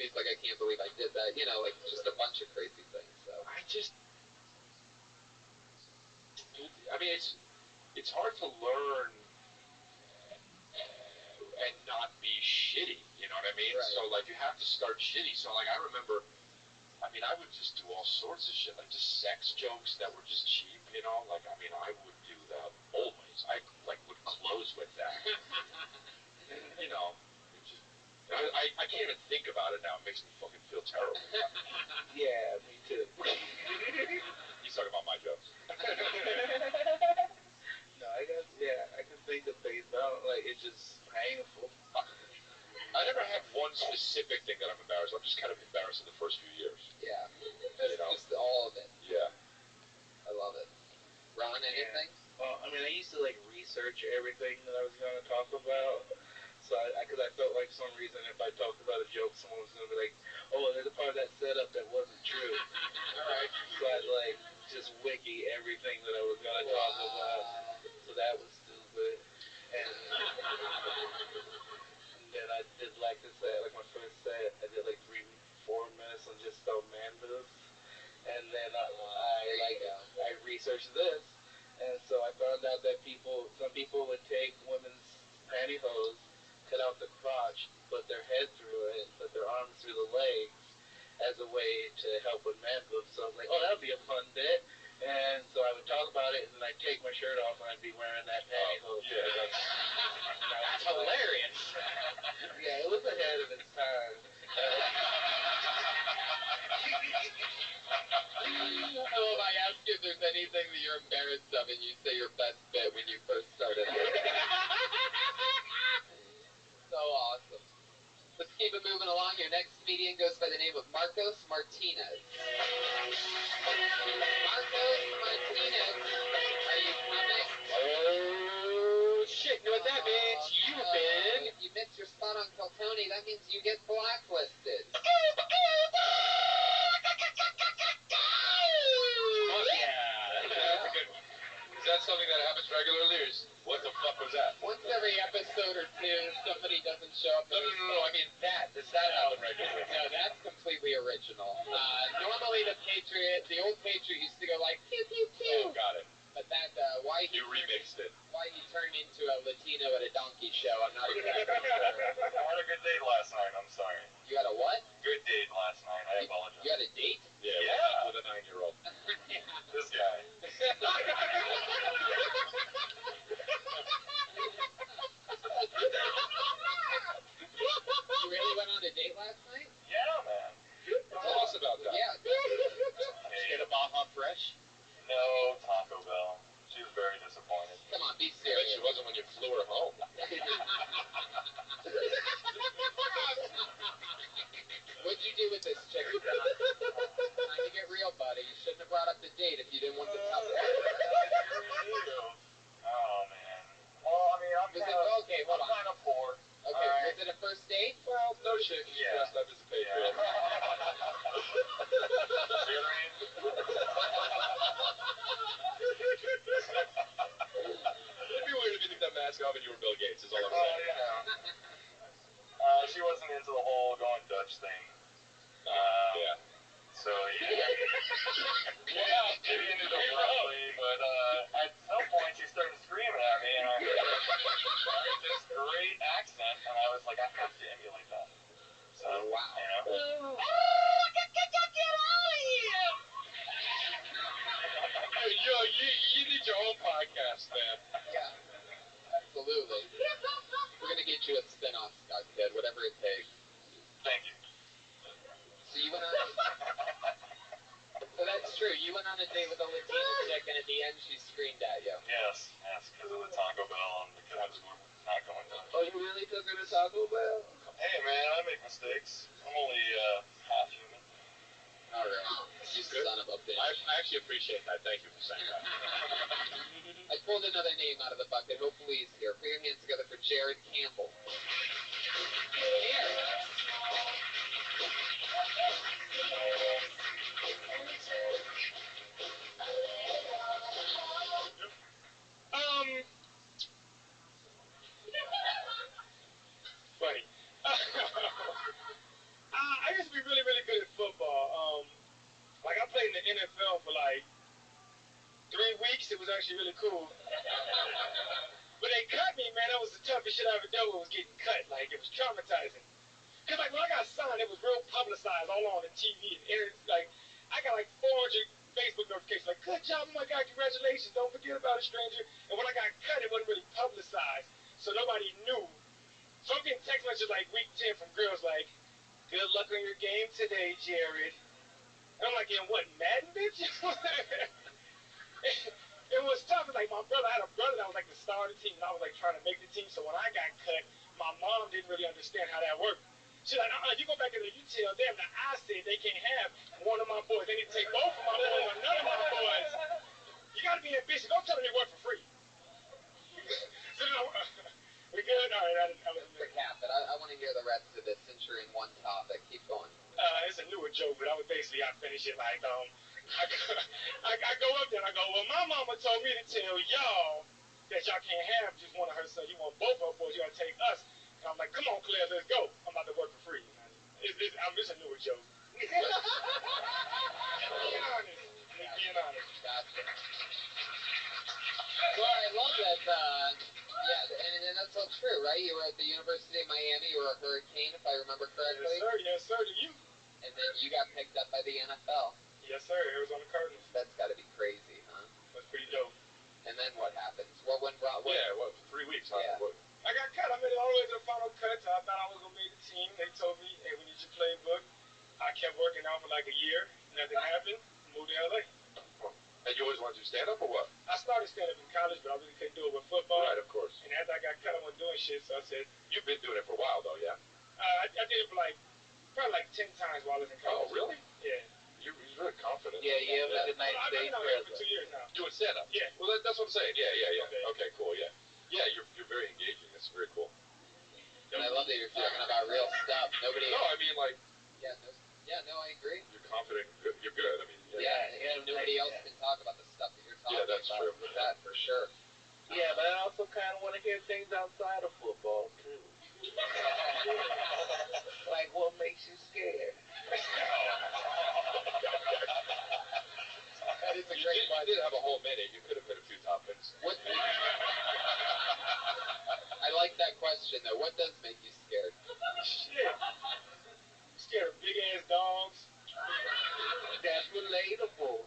and he's like, I can't believe I did that. You know, like just a bunch of crazy things. So I mean, it's hard to learn and not be shitty. You know what I mean? Right. So like you have to start shitty. So like I remember. I mean, I would just do all sorts of shit, like just sex jokes that were just cheap, you know? Like, I mean, I would do that always. I, like, would close with that. You know, I can't even think about it now. It makes me fucking feel terrible. Yeah, me too. He's talking about my jokes. No, I can think of things, but I don't, like, it's just painful. I never had one specific thing that I'm embarrassed of. I'm just kind of embarrassed in the first few years. Yeah. It's just all of it. Yeah. I love it. Ron, anything? Well, I mean, I used to, like, research everything that I was going to talk about. So, because I felt like some reason if I talked about a joke, someone was going to be like, oh, there's a part of that setup that wasn't true. Alright. So I'd, like, just wiki everything that I was going to talk about. So that was stupid. And then I did like this set, like my first set, I did like 3-4 minutes on just man boobs. And then I researched this, and so I found out that some people would take women's pantyhose, cut out the crotch, put their head through it, put their arms through the legs as a way to help with man boobs. So I was like, oh, that would be a fun bit. And so I would talk about it, and then I'd take my shirt off, and I'd be wearing that pantyhose. Yeah, That's hilarious. Yeah, it was ahead of its time. Oh, if I ask you if there's anything that you're embarrassed of, and you say your best bit when you first started. So awesome. Let's keep it moving along. Your next comedian goes by the name of Marcos Martinez. Marcos Martinez, are you coming? Oh, shit. You know what that means? You've been... If you miss your spot on Keltoni, that means you get blacklisted. Fuck yeah. that's a good one. Is that something that happens regularly, or what the fuck was that? Once every episode or two, somebody doesn't show up. No, I mean does that happen regularly? No, that's completely original. Normally the old Patriot used to go like, pew, pew, pew. Oh, got it. But that, why he remixed it. Why he turned into a Latino at a donkey show, I'm not exactly sure. I had a good date last night, I'm sorry. You had a what? Good date last night, I apologize. You had a date? Yeah. With a 9-year-old. This guy. You really went on a date last night? Yeah, man. Tell us about that. Yeah. Did you get a Baja Fresh? No, Taco Bell. She was very disappointed. Come on, be I bet serious. she wasn't when you flew her home. What'd you do with this chick? Time to get real, buddy. You shouldn't have brought up the date if you didn't want the tough one. Oh, man. Well, I mean, I'm kind of poor. Okay, right. was it a first date? Well, no shit. She's dressed up as a Patriot. It'd be weird if you took that mask off and you were Bill Gates, is all I'm saying. You know. She wasn't into the whole going Dutch thing. Yeah. So, yeah. Yeah, she ended up roughly, but at some point she started screaming at me, and I heard this great accent, and I was like, I have to emulate that. So, wow. You know. Yo, you need your own podcast, man. Yeah, absolutely. We're gonna get you a spin-off, Scott Kid, whatever it takes. Thank you. So you went on. So that's true. You went on a date with a Latina chick, and at the end she screamed at you. Yes, because of the Taco Bell and because we're not going Dutch. Oh, you really took her to Taco Bell? Hey, man, I make mistakes. I'm only half human. All right. You son of a bitch. I actually appreciate that. Thank you for saying that. I pulled another name out of the bucket. Hopefully he's here. Put your hands together for Jared Campbell. Here. Funny. I actually really cool. But they cut me, man. That was the toughest shit I ever dealt with, was getting cut. Like, it was traumatizing. Because, like, when I got signed, it was real publicized all on the TV and internet. Like, I got, like, 400 Facebook notifications. Like, good job, oh, my God, congratulations. Don't forget about it, stranger. And when I got cut, it wasn't really publicized. So nobody knew. So I'm getting text messages, like, week 10 from girls, like, good luck on your game today, Jared. And I'm like, in what, Madden, bitch? It was tough. Like, my brother, I had a brother that was, like, the star of the team, and I was, like, trying to make the team. So when I got cut, my mom didn't really understand how that worked. She's like, you go back in there, you tell them that I said they can't have one of my boys. They need to take both of my boys or none of my boys. You got to be ambitious. Don't tell them they work for free. So, we good? All right. Recap, but I want to hear the rest of this since you're in one topic. Keep going. It's a newer joke, but I finish it like, I go up there and I go, well, my mama told me to tell y'all that y'all can't have just one of her sons. You want both of her boys, you got to take us. And I'm like, come on, Claire, let's go. I'm about to work for free. It's a newer joke. Being honest. Gotcha. Well, I love that, and that's all true, right? You were at the University of Miami, you were a Hurricane, if I remember correctly. Yes, sir, to you. And then you got picked up by the NFL. Yes, sir, Arizona Cardinals. That's got to be crazy, huh? That's pretty dope. And then what happens? What went wrong? Yeah, what, 3 weeks, huh? Yeah. What? I got cut. I made it all the way to the final cut. I thought I was going to make the team. They told me, hey, we need your playbook. I kept working out for like a year. Nothing happened. Moved to L.A. And you always wanted to do stand-up or what? I started stand-up in college, but I really couldn't do it with football. Right, of course. And after I got cut, I wasn't doing shit, so I said... You've been doing it for a while, though, yeah? I did it for probably 10 times while I was in college. Oh, really? Yeah. You're really confident. Yeah, you have a nice I've been out here for 2 years now. Doing stand-up? Yeah. Well, that's what I'm saying. Yeah. Okay. Okay, cool, yeah. Yeah, you're very engaging. That's very cool. And I love that you're talking about real stuff. Nobody... No, I mean, like... No, I agree. You're confident. You're good. I mean... Nobody else can talk about the stuff that you're talking about. Yeah, that's true. That, for sure. Yeah, but I also kind of want to hear things outside of football, too. Like, what makes you scared? That is a great You question. did have a whole minute. You could have put a few topics. I like that question, though. What does make you scared? Shit. I'm scared of big-ass dogs. That's relatable.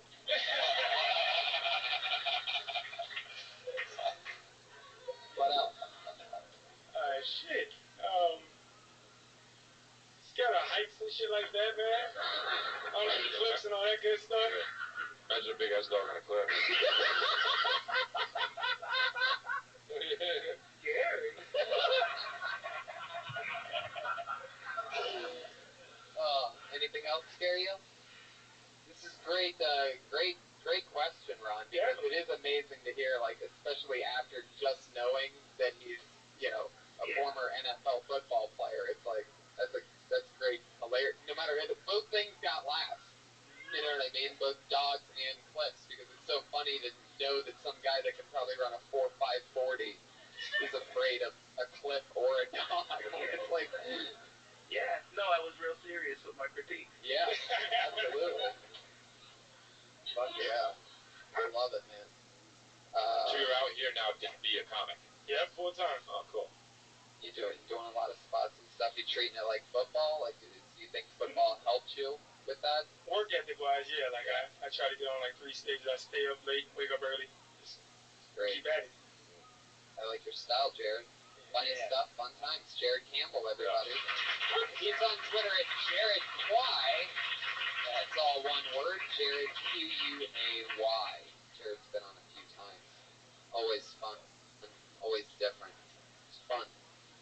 What else? Shit. Scared of heights and shit like that, man. On the cliffs and all that good stuff. Imagine a big-ass dog on a cliff. Scary. Anything else scare you? This is great question, Ron, because it is amazing to hear, like, especially after just knowing that he's, a former NFL football player. It's like, that's great, hilarious. No matter what, both things got laughs. You know what I mean? Both dogs and cliffs, because it's so funny to know that some guy that can probably run a 4.540 is afraid of a cliff or a dog. It's like... Yeah, no, I was real serious with my critique. Yeah, absolutely. Fuck yeah. I love it, man. So you're out here now to be a comic? Yeah, full time. Oh, cool. You doing a lot of spots and stuff. You treating it like football? Like, do you think football helped you with that? Work ethic wise, yeah. Like I try to get on 3 stages. I stay up late, wake up early. Just Great. keep at it. I like your style, Jared. Funny stuff, fun times. Jared Campbell, everybody. He's on Twitter at Jared Quay. That's all one word. Jared Quay. Jared's been on a few times. Always fun. Always different. It's fun.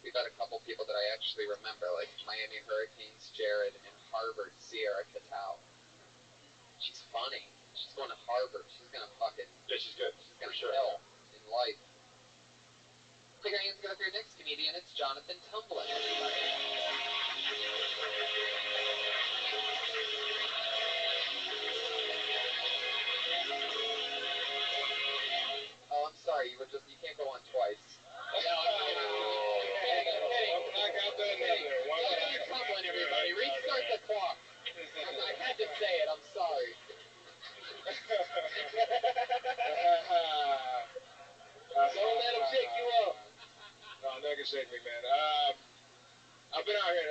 We've had a couple people that I actually remember, like Miami Hurricanes, Jared, and Harvard, Sierra Catal. She's funny. She's going to Harvard. She's going to fucking... Yeah, she's good. She's going to For sure. kill in life. Put your hands together for your next comedian. It's Jonathan Tumblin. Oh, I'm sorry. You can't go on twice. No, I'm kidding. I got that another one. Jonathan Tumblin, everybody. Restart the clock. I had to say it. I'm sorry.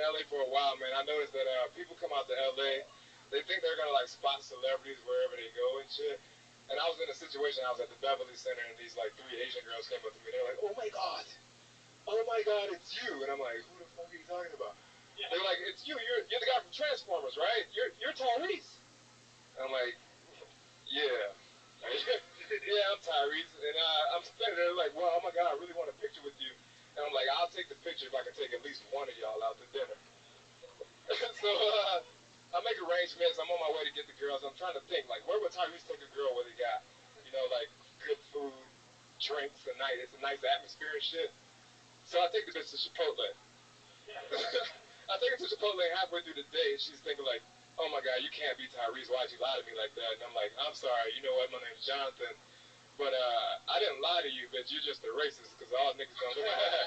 LA for a while, man, I noticed that people come out to LA, they think they're gonna like spot celebrities wherever they go and shit. And I was in a situation, I was at the Beverly Center, and these like 3 Asian girls came up to me. They're like, oh my God, it's you. And I'm like, who the fuck are you talking about? Yeah. They're like, it's you. You're the guy from Transformers, right? You're Tyrese. And I'm like, yeah. Yeah, I'm Tyrese. And I'm standing there like, well, oh my God, I really want a picture with you. And I'm like, I'll take the picture if I can take at least one of y'all out to dinner. So I make arrangements. I'm on my way to get the girls. I'm trying to think, like, where would Tyrese take a girl where they got, you know, like, good food, drinks, and night. It's a nice atmosphere and shit. So I take the bitch to Chipotle. I take her to Chipotle halfway through the day, and she's thinking, like, oh my God, you can't be Tyrese. Why'd you lie to me like that? And I'm like, I'm sorry. You know what? My name's Jonathan. But I didn't lie to you, bitch. You're just a racist because all niggas don't look like that.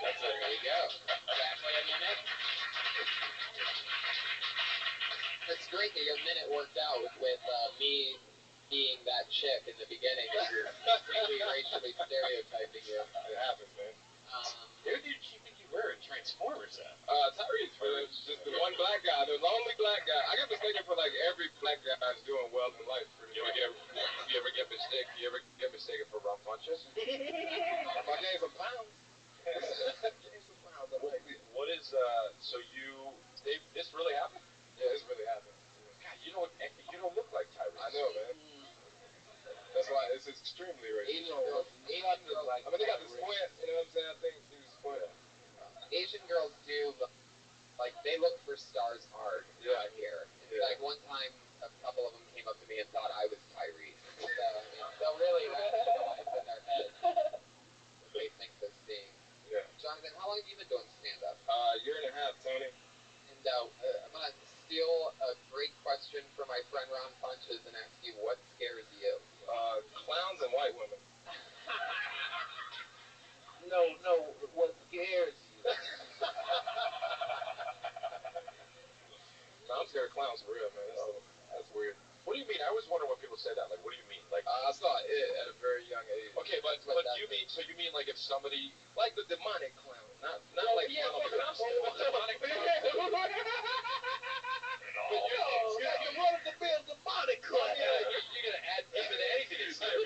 That's it. There you go. Exactly a minute. It's great that your minute worked out with me being that chick in the beginning. Really racially stereotyping you. It happens, man. Where did you think you were in Transformers at? Tyrese, man. Just the one black guy, the lonely black guy. I get mistaken for like every black guy that's doing well in life. You ever get mistaken for Rum Punches? If I gain some pounds. What is this really happened? Yeah, this really happened. God, you don't look like Tyrese. I know, man. That's why it's extremely racist. Asian girls, I mean, they got the squint, you know what I'm saying? I think he was squint. Asian girls do look like they look for stars hard out here. In fact, one time a couple of them came up to me and thought I was Tyrese. So really, that's in their head. They think this thing. Yeah. Jonathan, how long have you been doing stand-up? Year and a half, Tony. And I'm gonna steal a great question from my friend Ron Punches and ask you, what scares you? Clowns and white women. No, what scares you? No, I'm scared of clowns for real, man. That's weird. What do you mean? I always wonder when people say that. Like, what do you mean? Like, I saw it at a very young age. okay, but you mean like if somebody Like the demonic clown, not like yeah, clown. I'm saying the demonic clown. But you wanted to be a demonic clown. You're gonna add demon to anything that's scary.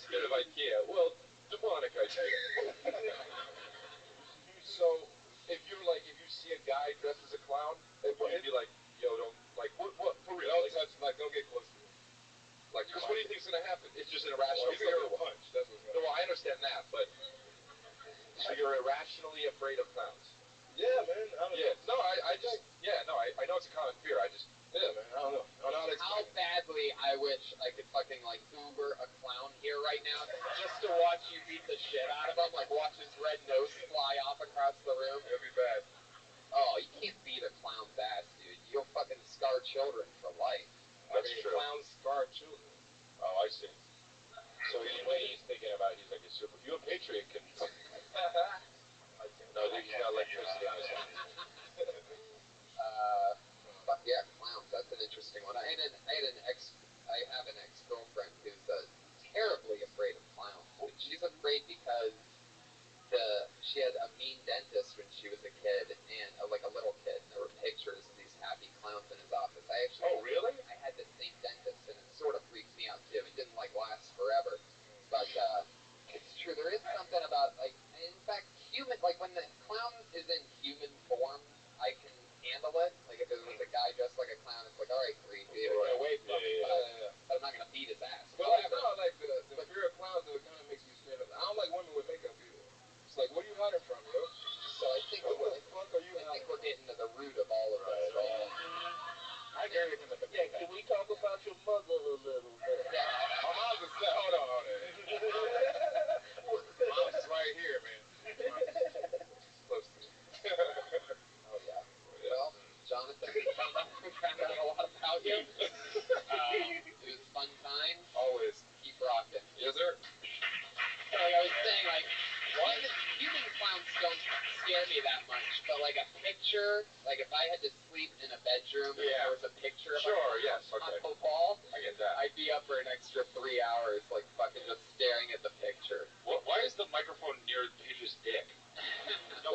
Scared of IKEA. Well, demonic IKEA. So if you see a guy dressed as a clown, you'd be like, yo, don't what for real? Don't touch, don't get close to me. Like, because what do you think's gonna happen? It's just an irrational He's gonna punch. That's what's gonna happen. No, I understand that, but so you're irrationally afraid of clowns. Yeah, man. I know it's a common fear. I don't know. How badly I wish I could fucking like Uber a clown here right now just to watch you beat the shit out of him, like watch his red nose fly off across the room. It'd be bad. Oh, you can't beat a clown's ass, dude. You'll fucking scar children for life. That's true. Clowns scar children. Oh, I see. So he's thinking about he's like a super. You a patriot can. No, he's got electricity on his hands. Fuck yeah, clowns. That's an interesting one. I have an ex-girlfriend who's terribly afraid of clowns. She's afraid because she had a mean dentist when she was a kid, and like a little kid, and there were pictures of these happy clowns in his office. Oh, really? I had the same dentist, and it sort of freaks me out too. It didn't like last forever, but it's true. There is something about like, in fact, when the clown is in human form, I can handle it. Like if it was a guy dressed like a clown, it's like, all right, creepy, get away from me. But I'm not gonna beat his ass. But like the fear of clowns, though, it kind of makes me scared. I don't like women with makeup either. It's like, what are you hiding from, bro? So I think What the fuck are you hiding? I think we're getting to the root of all of this. I agree with him at the Yeah, can we talk about your mother a little bit? Yeah. My mom's a set. Hold on. Mom's right here, man. She's close to me. Oh yeah. Well, Jonathan, we found out a lot about you. It was fun times. Always. Keep rocking. Yes, sir. Like I was saying, like human clowns don't scare me that much, but like a picture, like if I had to sleep in a bedroom and there was a picture of on the wall, I get that. I'd be up for an extra 3 hours, like fucking just staring at the picture. Why is the microphone near Paige's dick? No,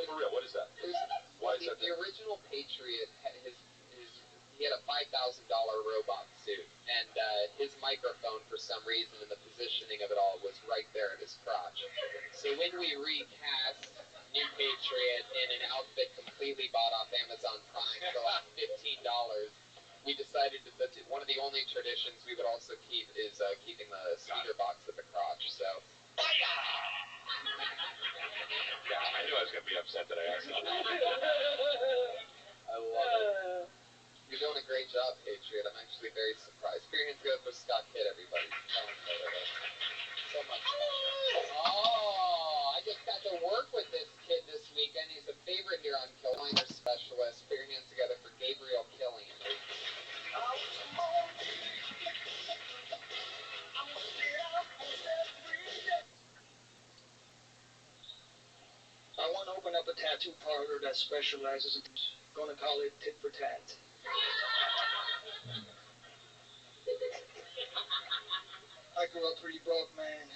Patriot in an outfit completely bought off Amazon Prime for like $15. We decided that one of the only traditions we would also keep is keeping the speaker box at the crotch. So. Yeah, I knew I was going to be upset that I asked that. I love it. You're doing a great job, Patriot. I'm actually very surprised. Put your hands together for Scott Kidd, everybody. So much fun. Oh, I just got to work with this kid this weekend. He's a favorite here on Killiner Specialist. Put your hands together for Gabriel Killian. I want to open up a tattoo parlor that specializes in, gonna call it Tit for Tat. I grew up pretty broke, man.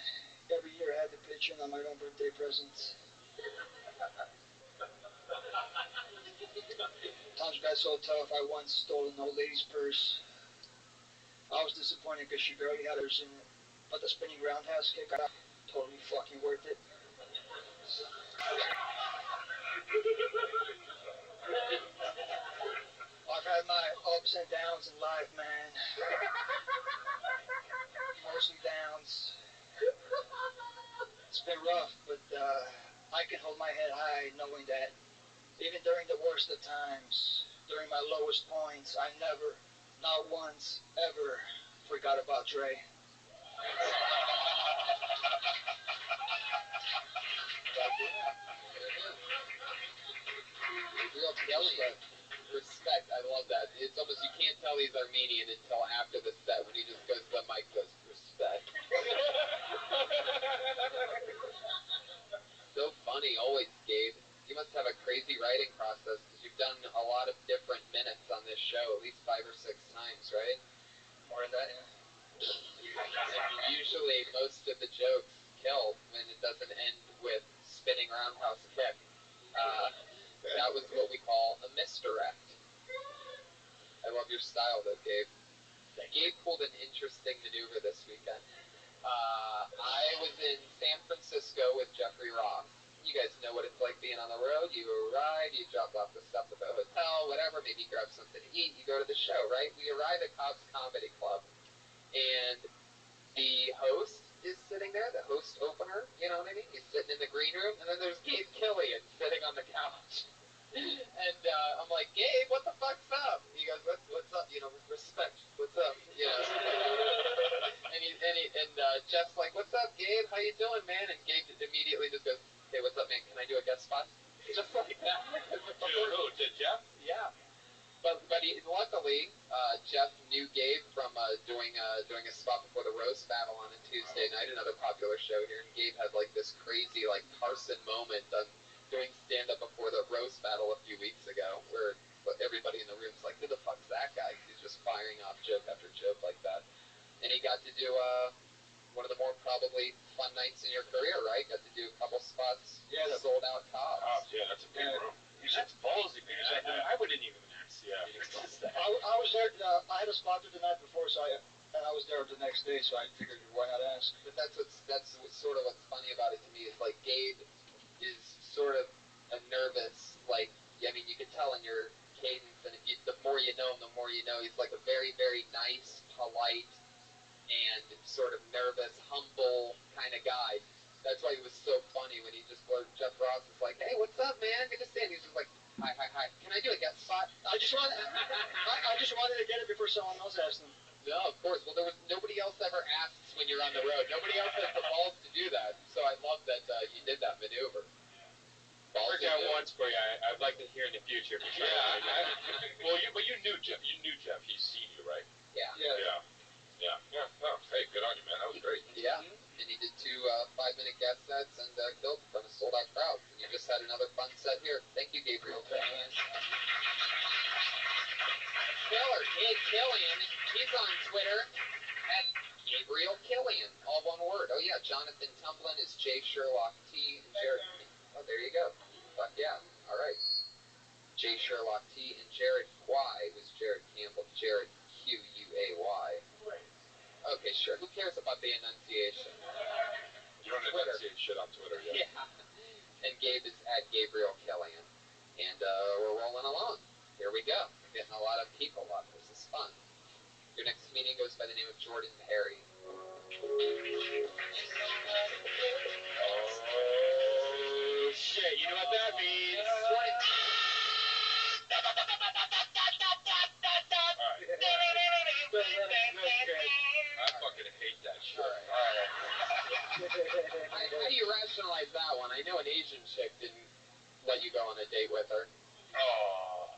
Every year I had to pitch in on my own birthday presents. Times got so tough, I once stole an old lady's purse. I was disappointed because she barely had hers in it. But the spinning roundhouse kick, I totally fucking worth it. I've had my ups and downs in life, man. Mostly downs. It's been rough, but I can hold my head high knowing that even during the worst of times, during my lowest points, I never, not once, ever forgot about Dre. Real Killian. Respect. I love that. It's almost, you can't tell he's Armenian until after the set when he just goes to the mic and goes, respect. So funny always, Gabe. You must have a crazy writing process because you've done a lot of different minutes on this show, at least 5 or 6 times, right? More than that, yeah. And usually most of the jokes kill when it doesn't end with spinning roundhouse kick. That was what we call a misdirect. I love your style though, Gabe. Gabe pulled an interesting maneuver this weekend. I was in San Francisco with Jeffrey Roth. You guys know what it's like being on the road. You arrive, you drop off the stuff at the hotel, whatever, maybe grab something to eat, you go to the show, right? We arrive at Cobb's Comedy Club, and the host is sitting there, the host opener, you know what I mean? He's sitting in the green room, and then there's Gabe Killian sitting on the couch. And I'm like, Gabe, what the fuck's up? He goes, what's up? You know, respect. What's up? You know. and Jeff's like, what's up, Gabe? How you doing, man? And Gabe immediately just goes, hey, what's up, man? Can I do a guest spot? Just like that. To Jeff? Yeah. But luckily, Jeff knew Gabe from doing a spot before the roast battle on a Tuesday night, another popular show here. And Gabe had like this crazy like Carson moment on doing stand-up before the roast battle a few weeks ago, where everybody in the room's like, who the fuck's that guy? He's just firing off joke after joke like that. And he got to do one of the more probably fun nights in your career, right? Got to do a couple spots, sold out Cobb's. Yeah, that's a big room. That's ballsy, man. I wouldn't even ask. Yeah. I was there, I had a spot there the night before, and I was there the next day, so I figured, why not ask? But that's sort of what's funny about it to me is like Gabe is sort of a nervous, like, I mean, you can tell in your cadence, and the more you know him, the more you know he's like a very, very nice, polite, and sort of nervous, humble kind of guy. That's why he was so funny when he just blurted, Jeff Ross is like, hey, what's up, man? Good to see you. He's just like, hi. Can I do a guest spot? I just wanted to get it before someone else asked him. No, of course. Well, nobody else ever asks when you're on the road. Nobody else has the balls to do that. So I love that you did that maneuver. Worked out once for you. I'd like to hear in the future. Well, you knew Jeff. You knew Jeff. He's seen you, right? Yeah. Oh, hey, good on you, man. That was great. Yeah. And he did 2 5-minute guest sets and killed in front of sold-out crowds. And you just had another fun set here. Thank you, Gabriel. Killer, Gabe Killian. He's on Twitter at Gabriel Killian. All one word. Oh, yeah. Jonathan Tumblin is J. Sherlock T. and Jared. Oh, there you go. Fuck yeah. All right. J. Sherlock T. and Jared Quay was Jared Campbell. Jared Quay. Okay, sure. Who cares about the enunciation? You don't enunciate shit on Twitter yet. Yeah. And Gabe is at Gabriel Killian. And we're rolling along. Here we go. We're getting a lot of people up. This is fun. Your next comedian goes by the name of Jordan Perry. Oh, shit. You know what that means? I fucking hate that shit. How do you rationalize that one? I know an Asian chick didn't let you go on a date with her. Oh.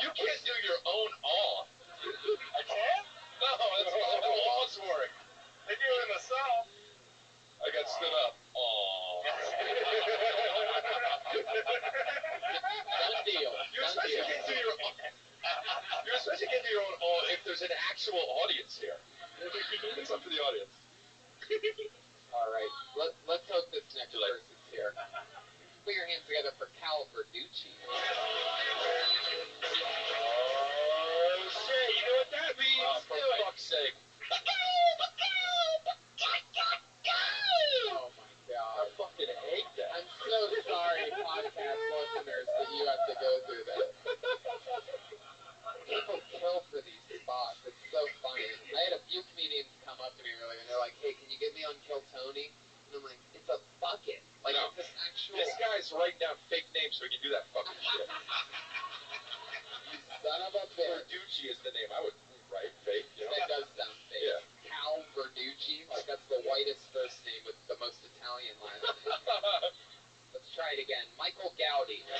You can't do your own awe. I can? No, that's not how awes work. They do it in the South. I got stood up. Aww. Done deal. You're supposed to get to your own. You're supposed to get to your own awe if there's an actual audience here. It's up to the audience. All right. Let's hope this next person's here. Put your hands together for Cal Verducci. Oh, shit. You know what that means? Oh, for fuck's sake. Oh my God. I fucking hate that. I'm so sorry, podcast listeners, that you have to go through that. People kill for these spots. It's so funny. I had a few comedians come up to me earlier, and they're like, "Hey, can you get me on Kill Tony?" And I'm like, "It's a bucket. Like, No. it's an actual." This guy's writing down fake names so he can do that fucking shit. You son of a bitch. Verducci is the name. I would write fake, you know? That does sound fake. Yeah. Cal Verducci, like that's the whitest first name with the most Italian last name. Let's try it again. Michael Gowdy. Here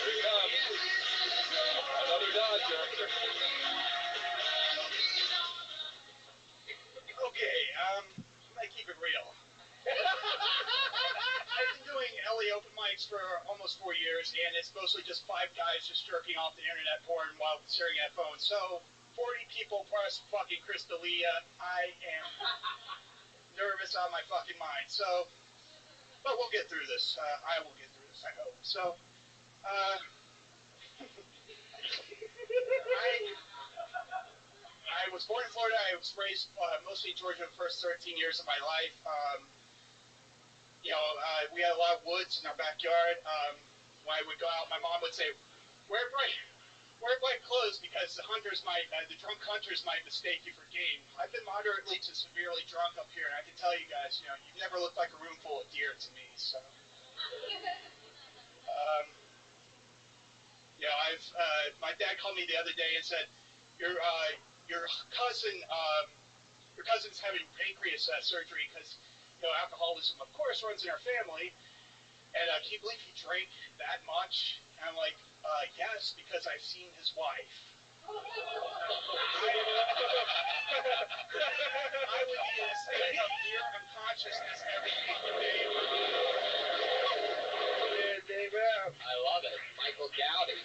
he comes. Another Dodger. Okay, I'm gonna keep it real. I've been doing LA open mics for almost 4 years, and it's mostly just 5 guys just jerking off the internet porn while staring at phones. So, 40 people plus fucking Crystalia. I am nervous out of my fucking mind. So, but we'll get through this. I will get through this, I hope. So, I was born in Florida. I was raised mostly in Georgia the first 13 years of my life. We had a lot of woods in our backyard. When I would go out, my mom would say, wear bright clothes because the drunk hunters might mistake you for game. I've been moderately to severely drunk up here, and I can tell you guys, you've never looked like a room full of deer to me. So, my dad called me the other day and said, your cousin's having pancreas surgery because alcoholism, of course, runs in our family. And can you believe he drank that much? And I'm like, yes, because I've seen his wife. I would be in a state of near unconsciousness every fucking day. I love it. Michael Gowdy.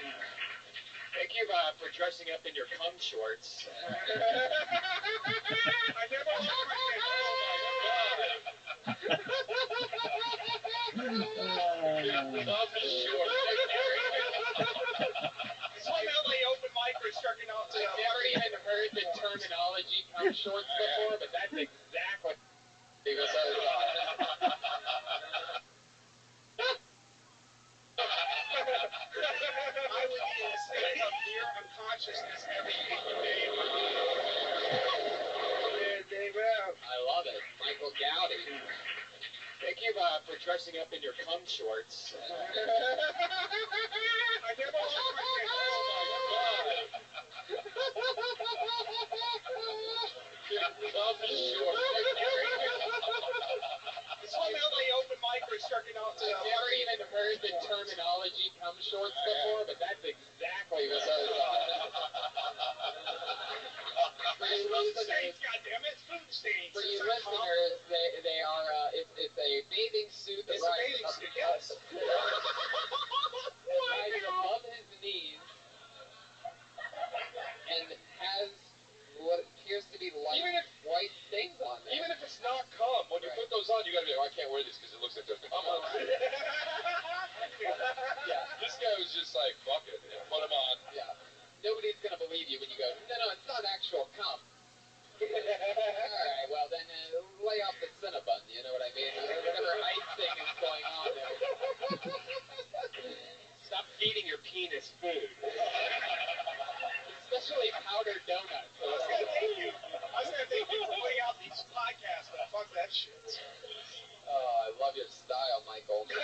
Thank you for dressing up in your cum shorts. I never lost my head. Some LA open micers jerking off to I've never even heard the terminology cum shorts before, but that's exactly what he was I would be in a state of near unconsciousness every fucking day. I love it. Michael Gowdy. Thank you for dressing up in your cum shorts. I never lost my head. Some LA open micers jerking off to I've never even heard the terminology cum shorts before, but that's exactly what those are. food stains, goddammit, food stains. For you It's not cum. listeners, they are, it's a bathing suit that It's a bathing suit, yes. rises above his knees and has what appears to be white stains on there. Even if it's not cum, when you put those on, you gotta be like, I can't wear this because it looks like there's cum on it. Yeah. This guy was just like, fuck it, put them on. Yeah. Nobody's gonna believe you when you go, no, it's not actual cum. Alright, well then lay off the Cinnabon, you know what feeding your penis food. Especially powdered donuts. I was gonna thank you for putting out these podcasts, but fuck that shit. Oh, I love your style, Michael. Thank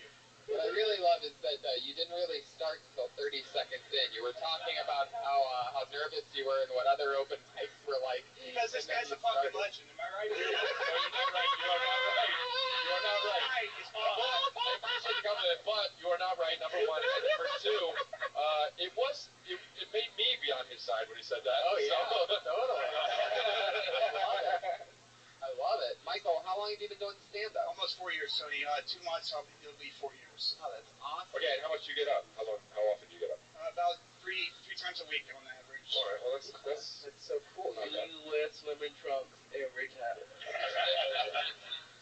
you. What I really love is that you didn't really start until 30 seconds in. You were talking about how nervous you were and what other open mics were like. Because this guy's a fucking legend, am I right? No, you're not right. You are not right. You are not right. But, I appreciate you coming in, but you are not right, number one. And number two, it made me be on his side when he said that. Oh, yeah. So. Totally. I love it. Michael, how long have you been doing stand-up? Almost 4 years, Tony. 2 months, it'll be 4 years. Oh, that's awesome. Okay, and how much do you get up? How often do you get up? About three times a week on average. All right, well, that's so cool. Do you wear swimming trunks every time?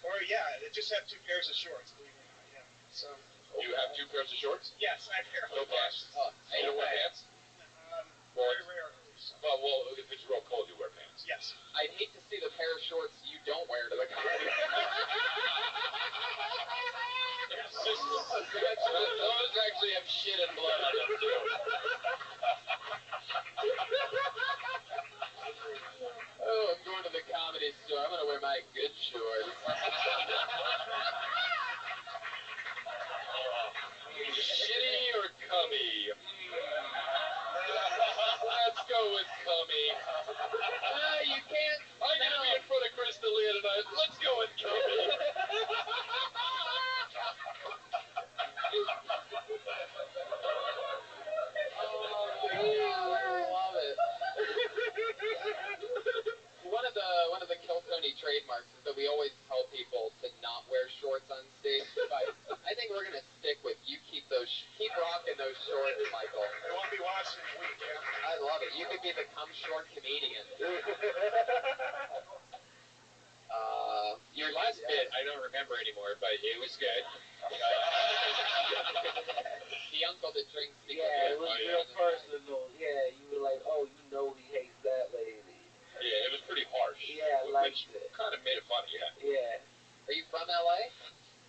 Or, yeah, they just have 2 pairs of shorts, believe it or not, yeah. So, You have 2 pairs of shorts? yes, I wear No pants? You don't wear pants? very rarely. So. Well, if it's real cold, you wear pants. Yes. I'd hate to see the pair of shorts you don't wear to the comedy. Those actually have shit and blood on them, too. Oh, I'm going to the comedy store. I'm going to wear my good shorts. Shitty or cummy? Let's go with cummy. You can't. I'm going to be in front of Chris D'Elia tonight. Let's go with cummy. I love it. One of the Kill Tony trademarks is that we always tell people to not wear shorts on stage, but I think we're gonna stick with you. Keep rocking those shorts, Michael. I won't be watching in a week, yeah. I love it. You could be the come short comedian. Your last bit, I don't remember anymore, but it was good. The uncle that drinks the Yeah, it was real personal. Yeah, you were like, oh, you know he hates that lady. Yeah, it was pretty harsh. Yeah, I liked Which it. kind of made it funny, yeah. Yeah. Are you from LA?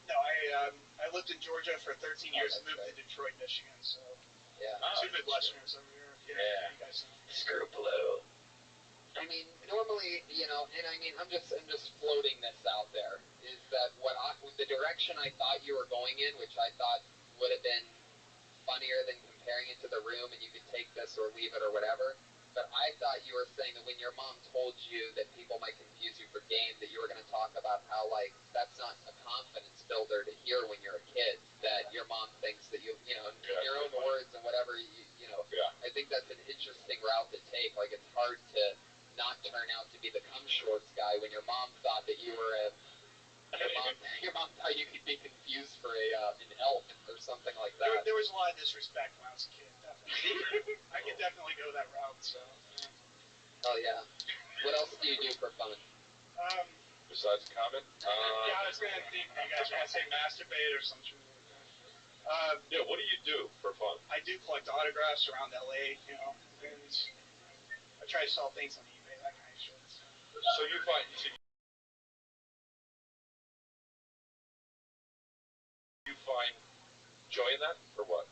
No, I lived in Georgia for 13 years and moved to Detroit, Michigan, so Yeah. Oh, 2 Midwesterners over here. Yeah. You guys know. Screw blue. I mean, normally, and I mean, I'm just floating this out there, is that the direction I thought you were going in, which I thought would have been funnier than comparing it to The Room, and you could take this or leave it or whatever, but I thought you were saying that when your mom told you that people might confuse you for game, that you were going to talk about how, like, that's not a confidence builder to hear when you're a kid, that your mom thinks that in your own words and whatever, Yeah. I think that's an interesting route to take. Like, it's hard to not turn out to be the cum shorts guy when your mom thought that you were your mom thought you could be confused for an elk or something like that. There was a lot of disrespect when I was a kid, definitely. I could definitely go that route, so. Oh yeah. What else do you do for fun? Besides comment? Yeah, I was going to think you guys were going to say masturbate or something like that. Yeah, what do you do for fun? I do collect autographs around LA, and I try to sell things on eBay, that kind of shit. So you find joy in that, or what?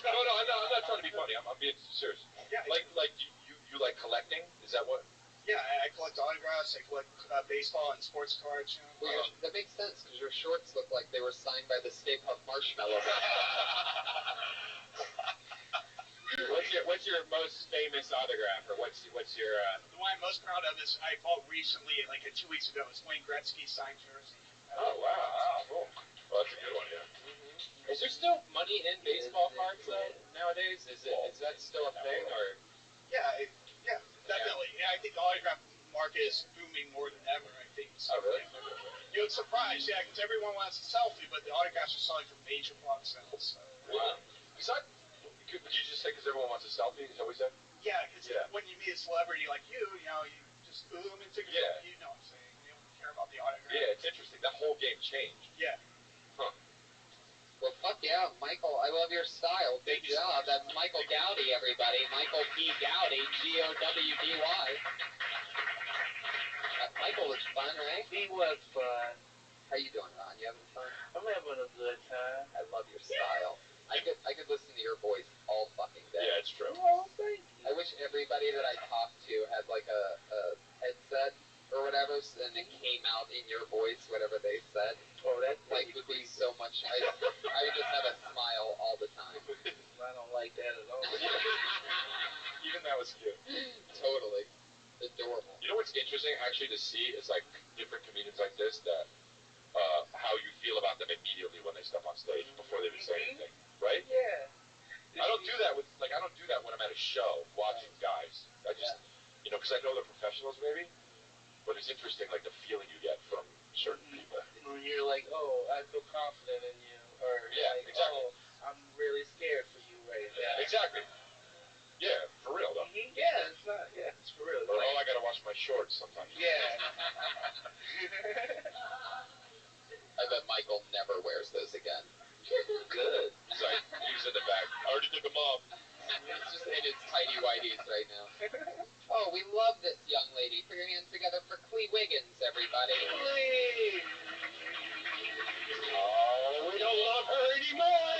No, I'm not trying to be funny. I'm being serious. Yeah, Like you like collecting? Is that what? yeah, I collect autographs. I collect baseball and sports cards. Well, that makes sense because your shorts look like they were signed by the Stay Puft Marshmallow Band. What's your most famous autograph, or what's your? The one I'm most proud of is I bought recently, like 2 weeks ago. It's Wayne Gretzky signed jersey. Oh wow, cool. Well, that's a good one, yeah. Is there still money in baseball cards though nowadays? Is that still a thing, or? Yeah, definitely. Yeah, I think the autograph market is booming more than ever. I think. So, Oh, really? You'd be surprised, yeah, because everyone wants a selfie, but the autographs are selling for major block sales. So. Wow. Did you just say because everyone wants a selfie? Is that what you said? Yeah, because when you meet a celebrity like you just ooh them and take a Yeah. photo. You know what I'm saying? You don't care about the autograph. Yeah, it's interesting. That whole game changed. Yeah. Huh. Well, fuck yeah, Michael, I love your style. Good Thank you so job. much. That's Michael Gowdy, everybody. Michael P. Gowdy, Gowdy. Michael was fun, right? He was fun. How you doing, Ron? You having fun? I'm having a good time. I love your style. I could listen to your voice all fucking day. Yeah, it's true. Oh, thank you. I wish everybody that I talked to had like a headset or whatever, and it came out in your voice, whatever they said. Oh, that Like would be so much. I would just have a smile all the time. I don't like that at all. Even that was cute. Totally adorable. You know what's interesting actually to see is like different comedians like this that how you feel about them immediately when they step on stage before they even say anything, right? Yeah. I don't do that when I'm at a show watching guys. I just because I know they're professionals maybe, but it's interesting like the feeling you get from certain people. When you're like, oh, I feel confident in you, or like, exactly. oh, I'm really scared for you right now. Exactly. Yeah, for real though. Mm-hmm. Yeah, it's not. Yeah, it's for real. Or I gotta wash my shorts sometimes. Yeah. I bet Michael never wears those again. Good. He's like, he's in the back. I already took them off. It's just in his tidy whities right now. Oh, we love this young lady. Put your hands together for Clee Wiggins, everybody. Please. Oh, we don't love her anymore.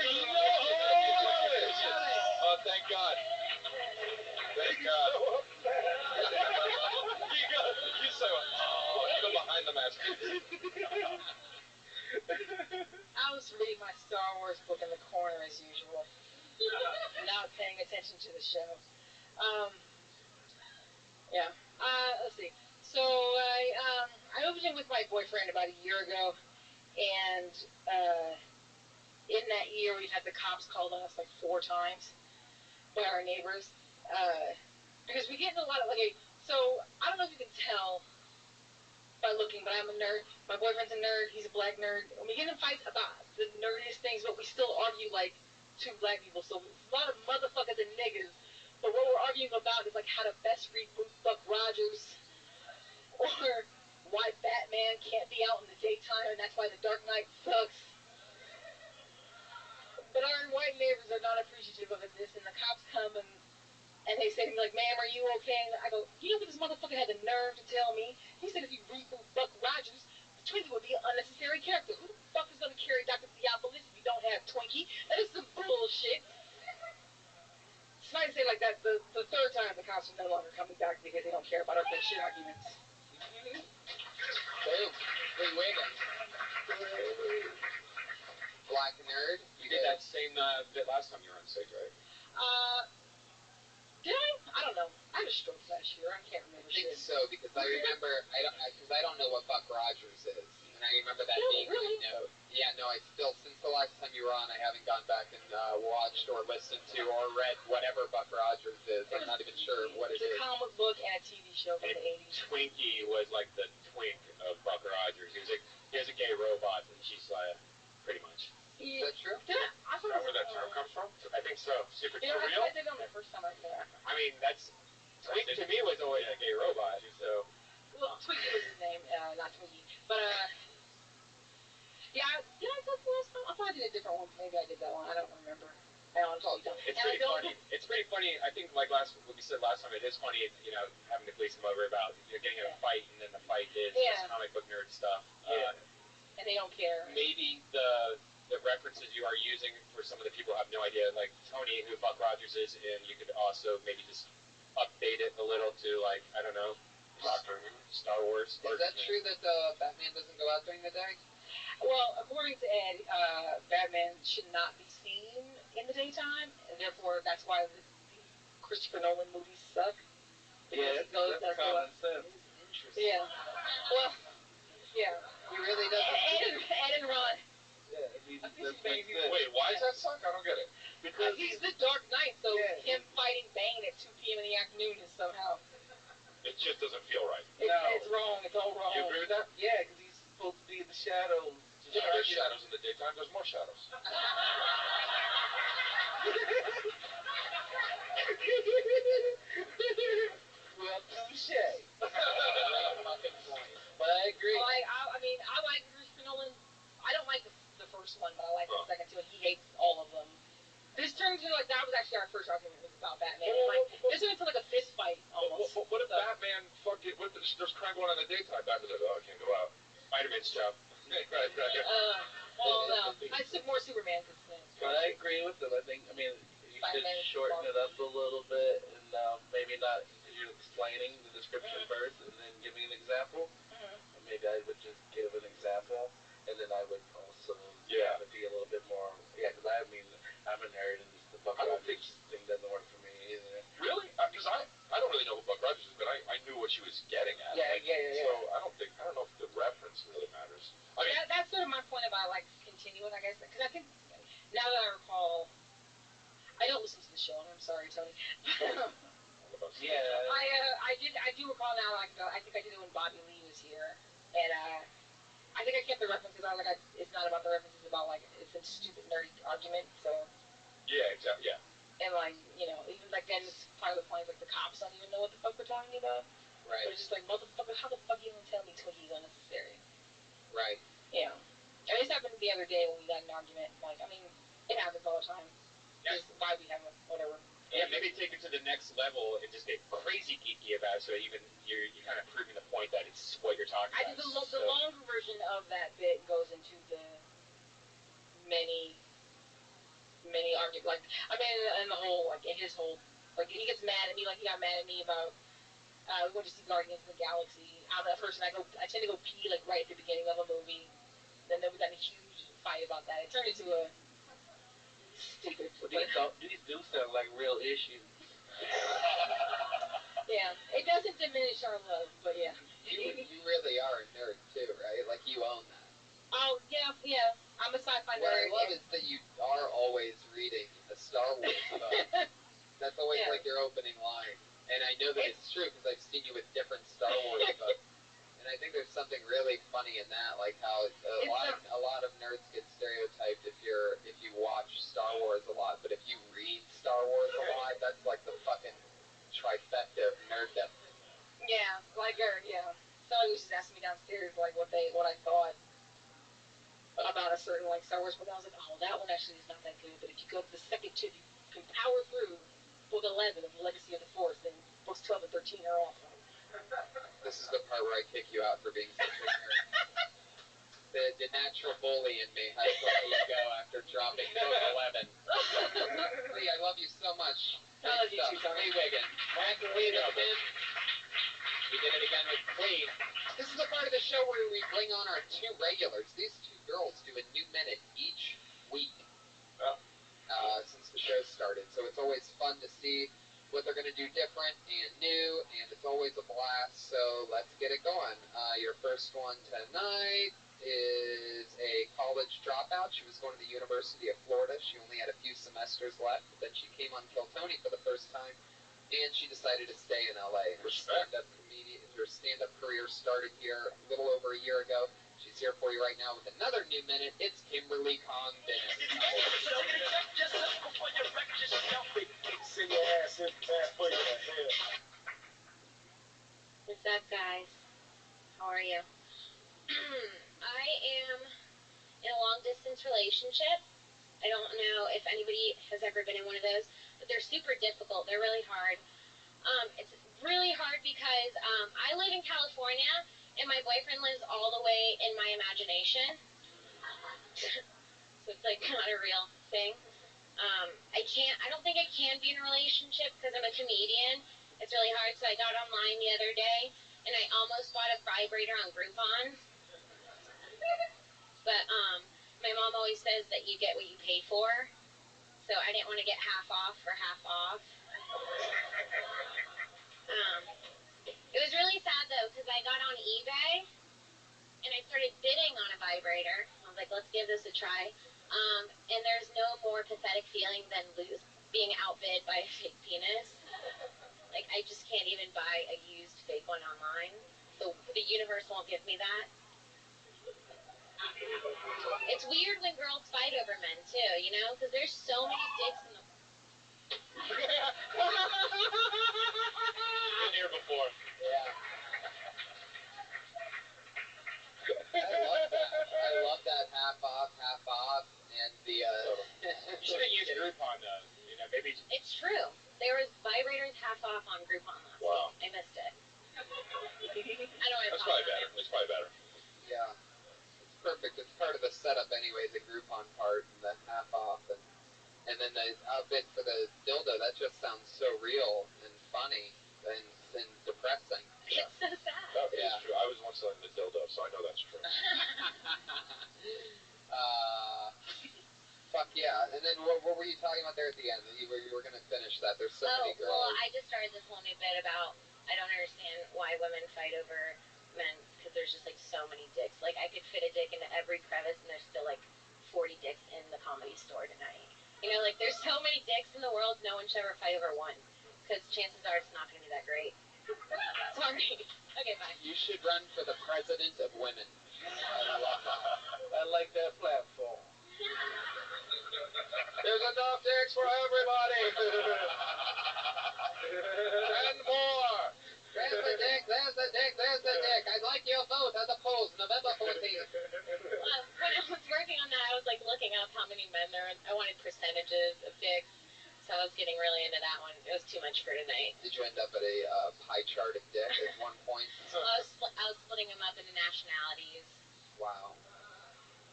Oh, thank God. Thank God. You so you go behind the mask. I was reading my Star Wars book in the corner as usual, not paying attention to the show. Let's see. So I moved in with my boyfriend about a year ago, and in that year we've had the cops called on us like 4 times by our neighbors because we get in a lot of so I don't know if you can tell by looking, but I'm a nerd. My boyfriend's a nerd. He's a black nerd. And we get in fights about the nerdiest things, but we still argue like 2 black people. So it's a lot of motherfuckers and niggas. But what we're arguing about is like how to best reboot Buck Rogers, or why Batman can't be out in the daytime, and that's why The Dark Knight sucks. But our white neighbors are not appreciative of this, and the cops come and they say to me, like, ma'am, are you okay? And I go, you know what this motherfucker had the nerve to tell me? He said if you reboot Buck Rogers, Twinkie would be an unnecessary character. Who the fuck is going to carry Dr. Theophilus if you don't have Twinkie? That is some bullshit. Suffice to say like that, the 3rd time the cops are no longer coming back because they don't care about our bullshit arguments. Boom. Clee Wiggins. Black nerd. You did that same bit last time you were on stage, right? Did I? I don't know. I had a stroke last year. I can't remember I think shit. so, because I remember, because I don't know what Buck Rogers is, and I remember that being really? my note. Yeah, no, since the last time you were on, I haven't gone back and watched or listened to or read whatever Buck Rogers is. I'm not even sure what it is. It's a comic book and a TV show from the 80s. Twinkie was like the twink of Buck Rogers. He has a gay robot, and she's pretty much. Is that true? Did I? Is that where that term comes from? I think so. See if it's Yeah, real. I did it on the first time I saw it. I mean, Twink to me was always a gay robot. So. Well, Twinkie was his name, not Twinkie. But, did I go for last time? I thought I did a different one. Maybe I did that one. I don't remember. I honestly don't. It's pretty funny. It's pretty funny. I think like what we said last time, it is funny, having to police them over about getting in a fight, and then the fight is just comic book nerd stuff. And they don't care. Maybe the references you are using for some of the people who have no idea, like Tony, who Buck Rogers is, and you could also maybe just update it a little to I don't know, Star Wars. Is that true that Batman doesn't go out during the day? Well, according to Ed, Batman should not be seen in the daytime, and therefore that's why the Christopher Nolan movies suck. Yeah, that's common sense. Yeah. Well, yeah. He really doesn't. Ed and Ron. Yeah, that makes sense. Wait, why does that suck? I don't get it. Because He's the Dark Knight, so him fighting Bane at 2 p.m. in the afternoon is somehow. It just doesn't feel right. It's wrong. It's all wrong. You agree with that? Yeah, because he's supposed to be in the shadows. There's shadows in the daytime. There's more shadows. Well, touche. But I agree. Well, I mean, I like Christopher Nolan. I don't like the first one, but I like the second two, and he hates all of them. This turned into that was actually our first argument was about Batman. This turned into a fist fight almost. What if Batman there's crime going on in the daytime? Batman's like, I can't go out. Spider-Man's job. Right. Well, no. I said more Superman because But I agree with them. I mean, you should shorten it up a little bit and maybe not, because you're explaining the description first and then giving an example. Maybe I would just give an example, and then I would also have it be a little bit more, because I mean, I'm a nerd, and the Buck Rogers thing doesn't work for me either. Really? Because I don't really know who Buck Rogers is, but I knew what she was getting at. Yeah. So I don't know if the reference really matters. I mean, that's sort of my point about like continuing, I guess, because I think now that I recall, I don't listen to the show. I'm sorry, Tony. I do recall now. Like I think I did it when Bobby Lee was here, and I think I kept the references. It's not about the references. It's about like it's a stupid nerdy argument. So yeah, exactly. Yeah. And like even like then it's part of the point like the cops don't even know what the fuck we're talking about. Right. But it's just like motherfucker, how the fuck you gonna tell me Twinkies unnecessary? Right. Yeah. And this happened the other day when we got an argument. Like I mean, it happens all the time. Yeah. Just why we have whatever. Yeah, maybe take it to the next level and just get crazy geeky about it, so even you're kind of proving the point that it's what you're talking I about. think the longer version of that bit goes into the many arguments. Like I mean, and the whole like in his whole like he gets mad at me like he got mad at me about we went to see Guardians of the Galaxy. I'm that person. I tend to go pee like right at the beginning of a movie. Then we got in a huge fight about that. It turned into a stupid. These do sound like real issues. Yeah, it doesn't diminish our love, but yeah. You really are a nerd too, right? Like you own that. Oh yeah. I'm a sci-fi nerd. What I love is that you are always reading a Star Wars book. That's always like your opening line, and I know that it's true because I've seen you with different Star Wars books. And I think there's something really funny in that, like how a lot of nerds get stereotyped if you watch Star Wars a lot, but if you read Star Wars a lot, that's like the fucking trifecta of nerddom. Yeah, like somebody was just asking me downstairs like what I thought about a certain like Star Wars book. I was like, oh, that one actually is not that good. But if you go to the second two, you can power through book 11 of the Legacy of the Force, then books 12 and 13 are awesome. This is the part where I kick you out for being such a nerd. The natural bully in me has to let you go after dropping book 11. Lee, I love you so much. I love you too, Tommy. Lee Wiggin. Lee Wiggin. We did it again with Lee. This is the part of the show where we bring on our two regulars. These two girls do a new minute each week since the show started. So it's always fun to see what they're going to do different and new, and it's always a blast, so let's get it going. Your first one tonight is a college dropout. She was going to the University of Florida. She only had a few semesters left, but then she came on Kill Tony for the first time, and she decided to stay in LA. Her stand-up career started here a little over a year ago. She's here for you right now with another new minute. It's Kimberly Kong Bennett. What's up, guys? How are you? I am in a long-distance relationship. I don't know if anybody has ever been in one of those, but they're super difficult. They're really hard. It's really hard because I live in California, and my boyfriend lives all the way in my imagination. So it's like not a real thing. I don't think I can be in a relationship because I'm a comedian. It's really hard, so I got online the other day, and I almost bought a vibrator on Groupon. But my mom always says that you get what you pay for, so I didn't want to get half off for half off. It was really sad, though, because I got on eBay, and I started bidding on a vibrator. I was like, let's give this a try. And there's no more pathetic feeling than being outbid by a fake penis. Like, I just can't even buy a used fake one online. So the universe won't give me that. It's weird when girls fight over men, too, you know? Because there's so many dicks in the... Been here before. Yeah. I love that half off, and the You should have used Groupon, though. You know, maybe. It's true. There was vibrators half off on Groupon last week. I missed it. I don't know. That's probably better. It's probably better. Yeah. It's perfect. It's part of the setup anyway, the Groupon part. outfit for the dildo, that just sounds so real and funny and depressing. It's so sad. That is true. I was once selling the dildo, so I know that's true. Fuck yeah. And then what were you talking about there at the end? You were going to finish that. There's so many girls. Well, I just started this whole new bit about I don't understand why women fight over men because there's just like so many dicks. Like I could fit a dick into every crevice and there's still like 40 dicks in the Comedy Store tonight. You know, like there's so many dicks in the world, no one should ever fight over one because chances are it's not going to be that great. Sorry. Okay, bye. You should run for the president of women. I love that. I like that platform. There's enough dicks for everybody. And more. There's the dick, there's the dick, there's the dick. I'd like your vote at the polls November 14th. When I was working on that, I was like looking up how many men there. I wanted percentages of dicks, so I was getting really into that one. It was too much for tonight. Did you end up at a pie chart of dick at one point? I was splitting them up into nationalities. Wow.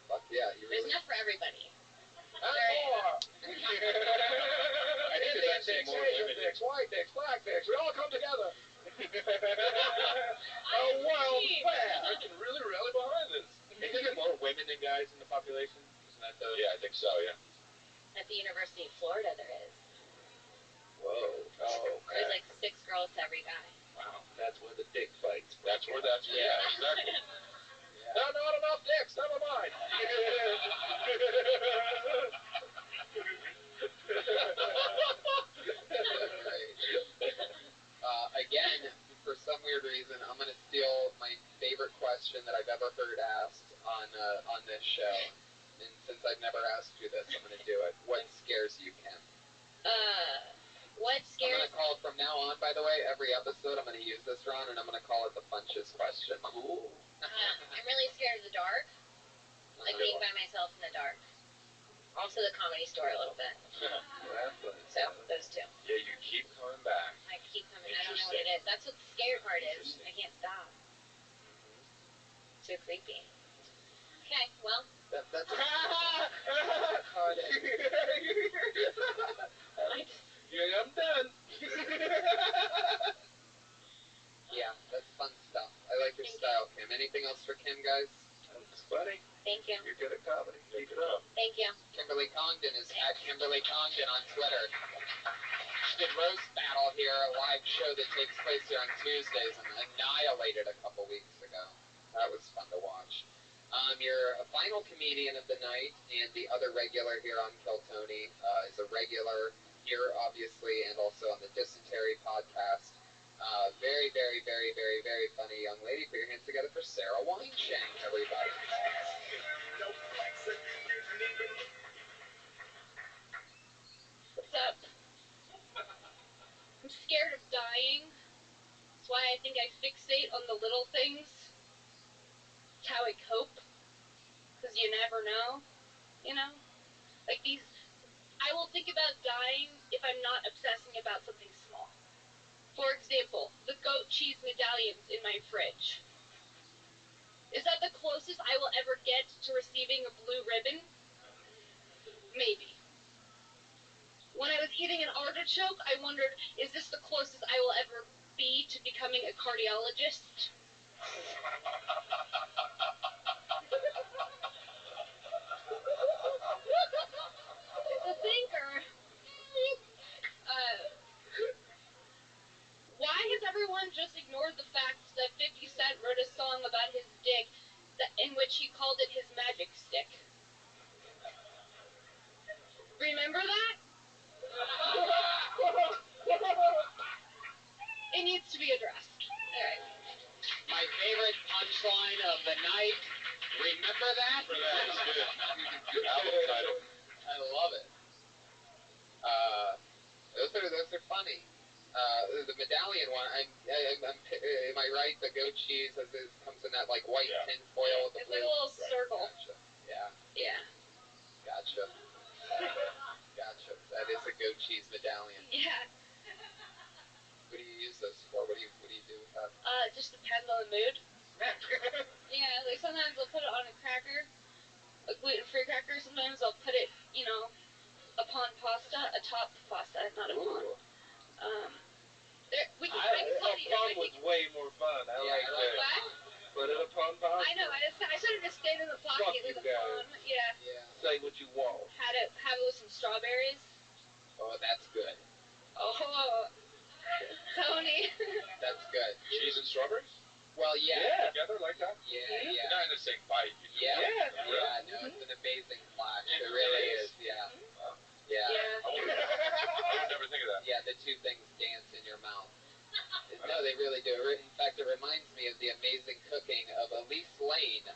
Fuck yeah. There's enough for everybody. And more. Indian dicks, Asian dicks, white dicks, black dicks. We all come together. A world fair. I can really rally behind this. Is there more women than guys in the population? Isn't that the... Yeah, I think so, yeah. At the University of Florida, there is. Whoa. Oh, There's like 6 girls to every guy. wow. That's where the dick fights. Yeah, exactly. No, not enough dicks. Never mind. Again, for some weird reason, I'm going to steal my favorite question that I've ever heard asked on this show. And since I've never asked you this, I'm going to do it. What scares you, Kim? What I'm scares... going to call it from now on, by the way, every episode I'm going to use this, Ron, and I'm going to call it the Punches question. Cool. I'm really scared of the dark. Like being by myself in the dark. Also the Comedy Store a little bit. So, those two. Yeah, you keep coming back. I keep coming. I don't know what it is. That's what the scary part is. I can't stop. So creepy. Okay, well. That's Yeah, I'm done. Yeah, that's fun stuff. I like your style, Kim. Anything else for Kim, guys? That's funny. Thank you. You're good at comedy. Keep it up. Thank you. Kimberly Congdon is at Kimberly Congdon on Twitter. She did Roast Battle here, a live show that takes place here on Tuesdays, and annihilated a couple weeks ago. That was fun to watch. You're a final comedian of the night, and the other regular here on Kill Tony is a regular here, obviously, and also on the Dysentery podcast. Very, very, very, very, very funny young lady. Put your hands together for Sarah Weinshank, everybody. What's up? I'm scared of dying. That's why I think I fixate on the little things. It's how I cope. Because you never know. You know? Like these... I will think about dying if I'm not obsessing about something small. For example, the goat cheese medallions in my fridge. Is that the closest I will ever get to receiving a blue ribbon? Maybe. When I was eating an artichoke, I wondered, is this the closest I will ever be to becoming a cardiologist? It's a thinker. Why has everyone just ignored the fact that 50 Cent wrote a song about his dick in which he called it his magic stick? Remember that? It needs to be addressed. Alright. My favorite punchline of the night. Remember that? That's good. Album title. I love it. Those are funny. The medallion one, am I right? The goat cheese comes in that like white tin foil with the It's blue. like a little circle. Gotcha. Yeah. Yeah. Gotcha. Gotcha. That is a goat cheese medallion. Yeah. What do you use those for? What do you do with that? It just depends on the mood. Yeah, like sometimes I'll put it on a cracker, a gluten-free cracker. Sometimes I'll put it, upon pasta, top pasta, not a pon. Ooh. We can tell you. A pon was way more fun. I like that. What? But in a pon pasta. I know. I should have just stayed in the pocket Fuck with you a pon. guys. Yeah. Say what you want. Have it with some strawberries. Oh, that's good. Oh, Tony. That's good. Cheese and strawberries? Well, yeah. Together like that? Yeah. Not in the same bite. You just Yeah, no, it's an amazing clash. It really is, yeah. Yeah. I would never think of that. Yeah, the two things dance in your mouth. No, they really do. In fact, it reminds me of the amazing cooking of Elise Lane,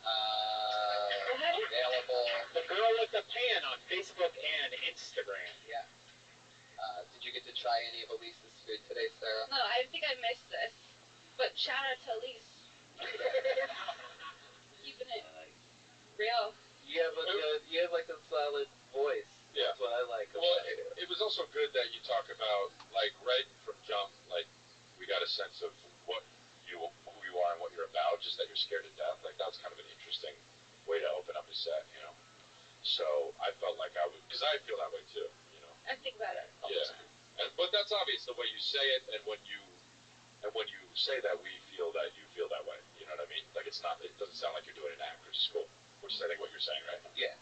available. The girl with the pan on Facebook and Instagram. Yeah. Did you get to try any of Elise's food today, Sarah? No, I think I missed this. But shout out to Elise. Keeping it real. You have like a solid voice. Yeah. That's what I like. Well, it was also good that you talk about, like, right from jump, like, we got a sense of who you are and what you're about, just that you're scared to death. Like, that was kind of an interesting way to open up a set, you know. So I felt like I would, because I feel that way too, you know. I think about it all the time. But that's obvious the way you say it, and when you say that, we feel that you feel that way. You know what I mean? Like, it doesn't sound like you're doing an act, which is cool. Which is, I think, what you're saying, right? Yeah.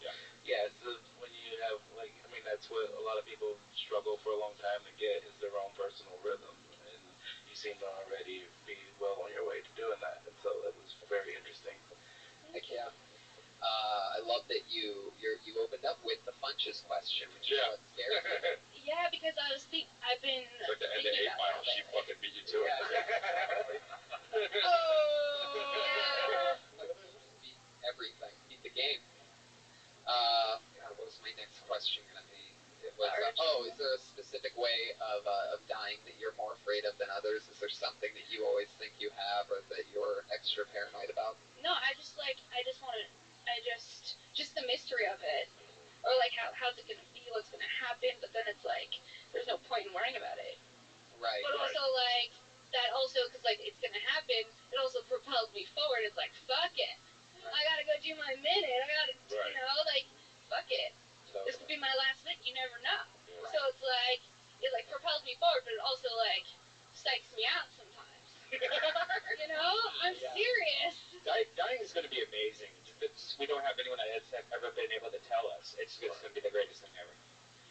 So when you have, like, I mean, that's what a lot of people struggle for a long time to get, is their own personal rhythm. And you seem to already be well on your way to doing that. And so it was very interesting. Heck yeah. I love that you opened up with the Funches question, which is what scares me. Yeah, because I've been Like the end of 8 Mile, she fucking beat you to it. Beat everything. Beat the game. God, what was my next question going to be? It was, is there a specific way of dying that you're more afraid of than others? Is there something that you always think you have or that you're extra paranoid about? No, just the mystery of it. Or like, how's it going to feel? What's going to happen? But then it's like, there's no point in worrying about it. Right. But also, like, that also, because, like, it's going to happen, it also propels me forward. It's like, fuck it. I got to go do my minute. I got to, you know, like, fuck it. This could be my last minute. You never know. Right. So it's like, it, like, propels me forward, but it also, like, psychs me out sometimes. You know? I'm serious. Dying is going to be amazing. We don't have anyone that has ever been able to tell us. It's going to be the greatest thing ever.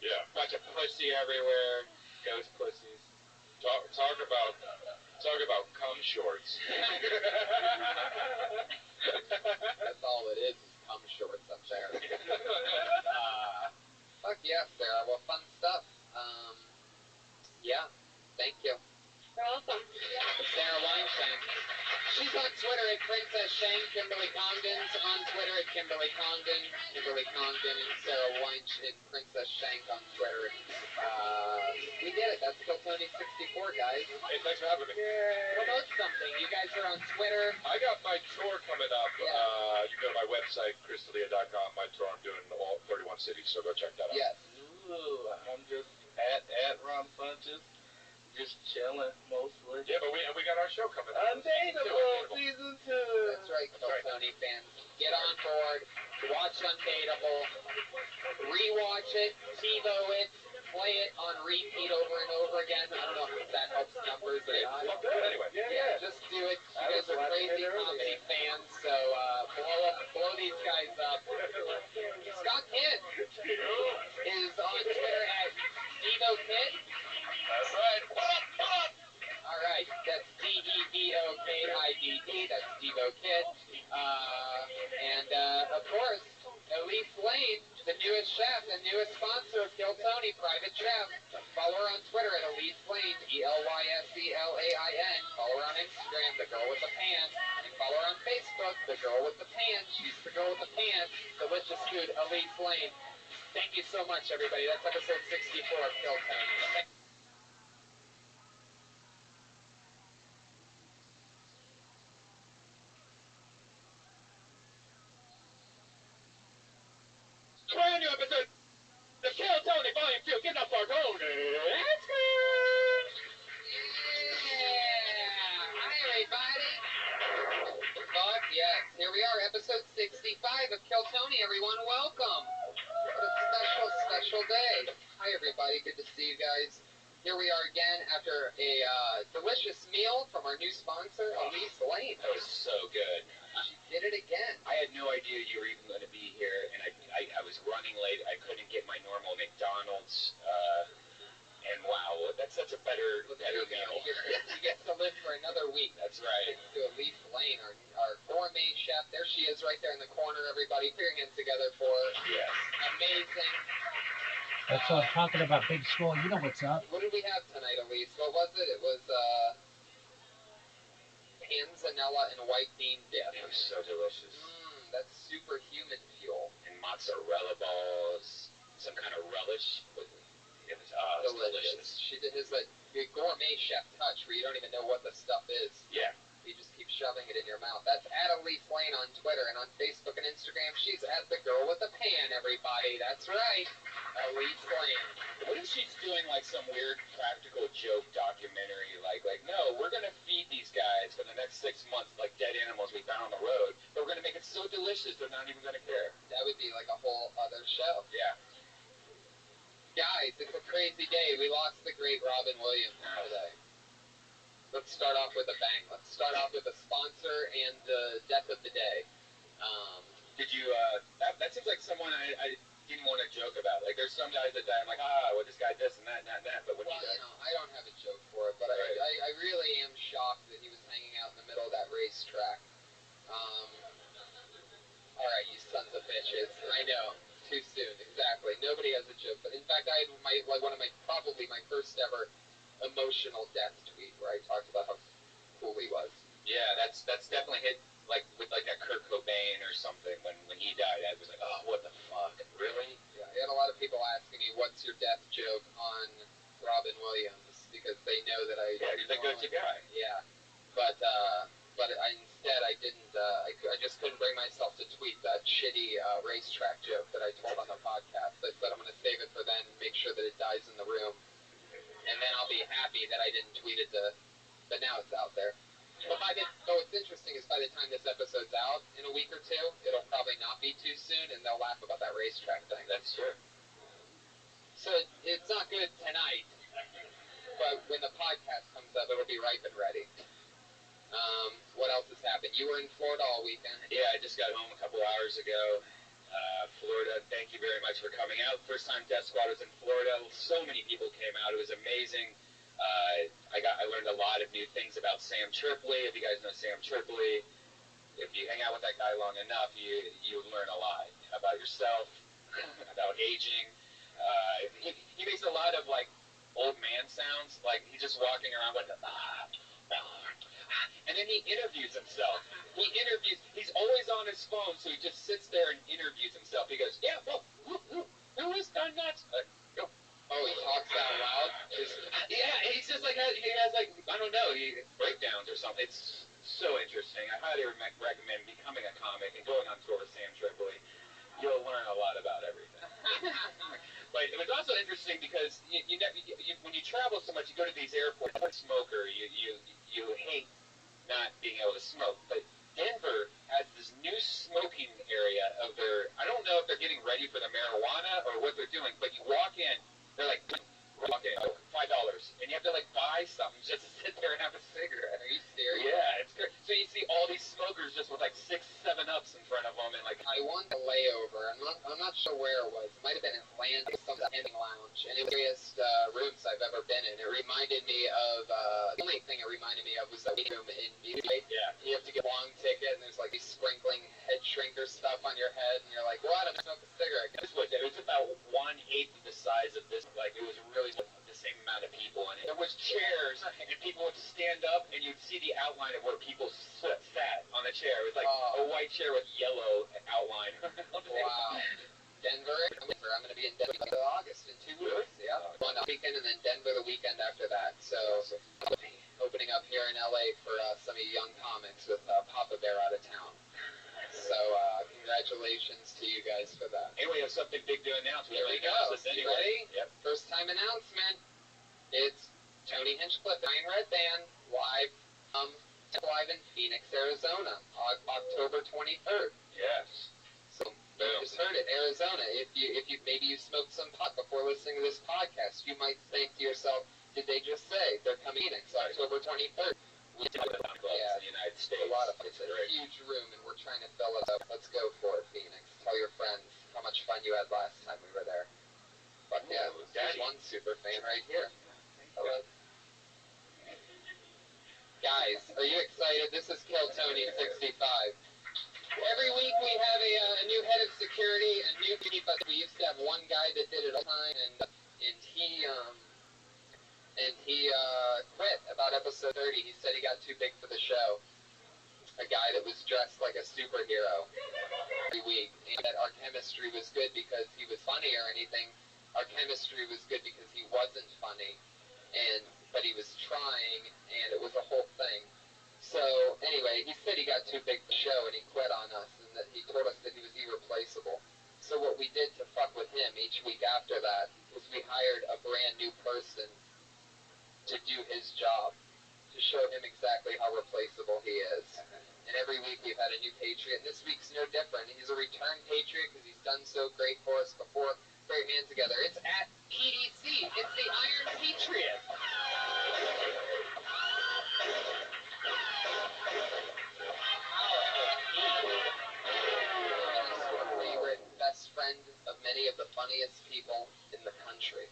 Yeah. Bunch of pussy everywhere. Ghost pussies. Talk about cum shorts. That's all it is cum shorts up there. Fuck yeah, Sarah. Well, fun stuff. Yeah. Thank you. You're welcome. Sarah Weinstein. She's on Twitter at Princess Shank. Kimberly Congdon's on Twitter at Kimberly Congdon. Kimberly Congdon and Sarah Weinstein, Princess Shank on Twitter. We did it. That's Kiltony64, guys. Hey, thanks for having me. Promote something. You guys are on Twitter. I got my tour coming up. Yeah. You go to my website, chrisdelia.com. My tour, I'm doing all 31 cities, so go check that out. Yes. Ooh, I'm just at Ron Funches. Just chilling, mostly. Yeah, but we got our show coming up. Undateable season 2. That's right, Kiltony fans. Get on board. Watch Undateable. Rewatch it. TiVo it. Play it on repeat over and over again. I don't know if that helps numbers or not. Anyway. Yeah, just do it. You guys are crazy comedy fans, so blow these guys up. Scott Kidd is on Twitter at DevoKid. That's right. All right, that's DevoKidd. That's DevoKid. And of course, Elise Lane, the newest chef and newest sponsor of Kill Tony, Private Chef. Follow her on Twitter at Elise Lane, ELYSELAIN. Follow her on Instagram, the girl with the pan. And follow her on Facebook, the girl with the pan. She's the girl with the pan. Delicious food, Elise Lane. Thank you so much, everybody. That's episode 64 of Kill Tony. Brand new episode. The Kill Tony Volume 2. Get up for Tony. Let's go. Yeah! Hi, everybody! Fuck yes. Here we are, episode 65 of Kill Tony, everyone. Welcome! What a special special day. Hi, everybody. Good to see you guys. Here we are again after a delicious meal from our new sponsor, Elise Lane. That was so good. She did it again. I had no idea you were even going to be here, and I was running late. I couldn't get my normal McDonald's, and wow, that's such a better meal. You get to live for another week. That's right. Thanks to Elise Lane, our gourmet chef. There she is right there in the corner, everybody. Put your hands together for her. Yes. Amazing. That's what I'm talking about, big school. You know what's up. What did we have tonight, Elise? What was it? It was panzanella and white bean dip. It was so delicious. That's superhuman fuel. And mozzarella balls, some kind of relish. It was delicious. She did his gourmet chef touch where you don't even know what the stuff is. Yeah. You just keep shoving it in your mouth. That's at Elise Lane on Twitter, and on Facebook and Instagram, she's at the girl with the pan, everybody. That's right. Elise Lane. What if she's doing like some weird practical joke documentary, like no, we're gonna feed these guys for the next 6 months like dead animals we found on the road, but we're gonna make it so delicious they're not even gonna care. That would be like a whole other show. Yeah. Guys, it's a crazy day. We lost the great Robin Williams today. Let's start off with a bang. Let's start off with a sponsor and the death of the day. Did you, that seems like someone I didn't want to joke about. Like, there's some guys that die, I'm like, well, this guy this and that, but when he died. I don't have a joke for it, but right. I really am shocked that he was hanging out in the middle of that racetrack. Alright, you sons of bitches. I know. Too soon. Exactly. Nobody has a joke. But in fact, I had one of my first ever emotional death tweet where I talked about how cool he was. Yeah, that's definitely hit with that Kurt Cobain or something when he died. I was like, oh, what the fuck, really? Yeah, I had a lot of people asking me, what's your death joke on Robin Williams, because they know that I. Yeah, he's a go-to guy. Yeah, but instead I didn't. I just couldn't bring myself to tweet that shitty racetrack joke that I told on the podcast. I said I'm going to save it for then, make sure that it dies in the room. And then I'll be happy that I didn't tweet it but now it's out there. But what's interesting is by the time this episode's out, in a week or two, it'll probably not be too soon, and they'll laugh about that racetrack thing. That's true. So it's not good tonight, but when the podcast comes up, it'll be ripe and ready. What else has happened? You were in Florida all weekend. Yeah, I just got home a couple hours ago. Florida, thank you very much for coming out. First time Death Squad was in Florida. So many people came out. It was amazing. I learned a lot of new things about Sam Tripoli. If you guys know Sam Tripoli, if you hang out with that guy long enough, you learn a lot about yourself, about aging. He makes a lot of old man sounds. Like he's just walking around with and then he interviews himself. He's always on his phone, so he just sits there and interviews himself. He goes, yeah, well, who has done that? Oh, he talks out loud? Yeah, he's just he has I don't know, breakdowns or something. It's so interesting. I highly recommend becoming a comic and going on tour with Sam Tripoli. You'll learn a lot about everything. But it was also interesting because when you travel so much, you go to these airports, you're a smoker, you hate not being able to smoke. But Denver has this new smoking area of I don't know if they're getting ready for the marijuana or what they're doing, but you walk in, they're like, $5, and you have to buy something just to sit there and have a cigarette. Are you serious? Yeah, it's great. So you see all these smokers just with 6, 7 ups in front of them, and I won the layover. I'm not sure where it was. It might have been Atlanta, some ending lounge, and it was the greatest rooms I've ever been in. It reminded me of the only thing it reminded me of was the room in Beauty. Yeah. You have to get a long ticket, and there's these sprinkling head shrinker stuff on your head, and you're like, what? I'm smoking a cigarette. It was about 1/8 the size of this. It was really the same amount of people in it. There was chairs, and people would stand up, and you'd see the outline of where people sat on the chair. It was a white chair with yellow outline. Wow. Denver. I'm going to be in Denver in August in 2 weeks. Yeah. One weekend, and then Denver the weekend after that. So opening up here in LA for some of you young comics with Papa Bear out of town. So congratulations to you guys for that. And we have something big to announce. There we go. Anyway. Ready? Yep. First time announcement. It's Tony Hinchcliffe, Iron Red Band, live in Phoenix, Arizona, October 23rd. Yes. So you just heard it, Arizona. If you maybe you smoked some pot listening to this podcast, you might think to yourself, did they just say they're coming to Phoenix October 23rd? In the United States. A lot of it's a huge room, and we're trying to fill it up. Let's go for it, Phoenix. Tell your friends how much fun you had last time we were there. But yeah, there's one super fan right here. Hello. Guys, are you excited? This is Kill Tony 65. Every week we have a new head of security, a new people. We used to have one guy that did it all the time, and he quit about episode 30. He said he got too big for the show. A guy that was dressed like a superhero every week. And that our chemistry was good because he was funny or anything. Our chemistry was good because he wasn't funny, but he was trying, and it was a whole thing. So anyway, he said he got too big for the show, and he quit on us, and that he told us that he was irreplaceable. So what we did to fuck with him each week after that was we hired a brand new person to do his job, to show him exactly how replaceable he is. And every week we've had a new Patriot, and this week's no different. He's a return Patriot because he's done so great for us before. Put your hands together. It's at PDC. It's the Iron Patriot. Favorite, best friend of many of the funniest people in the country.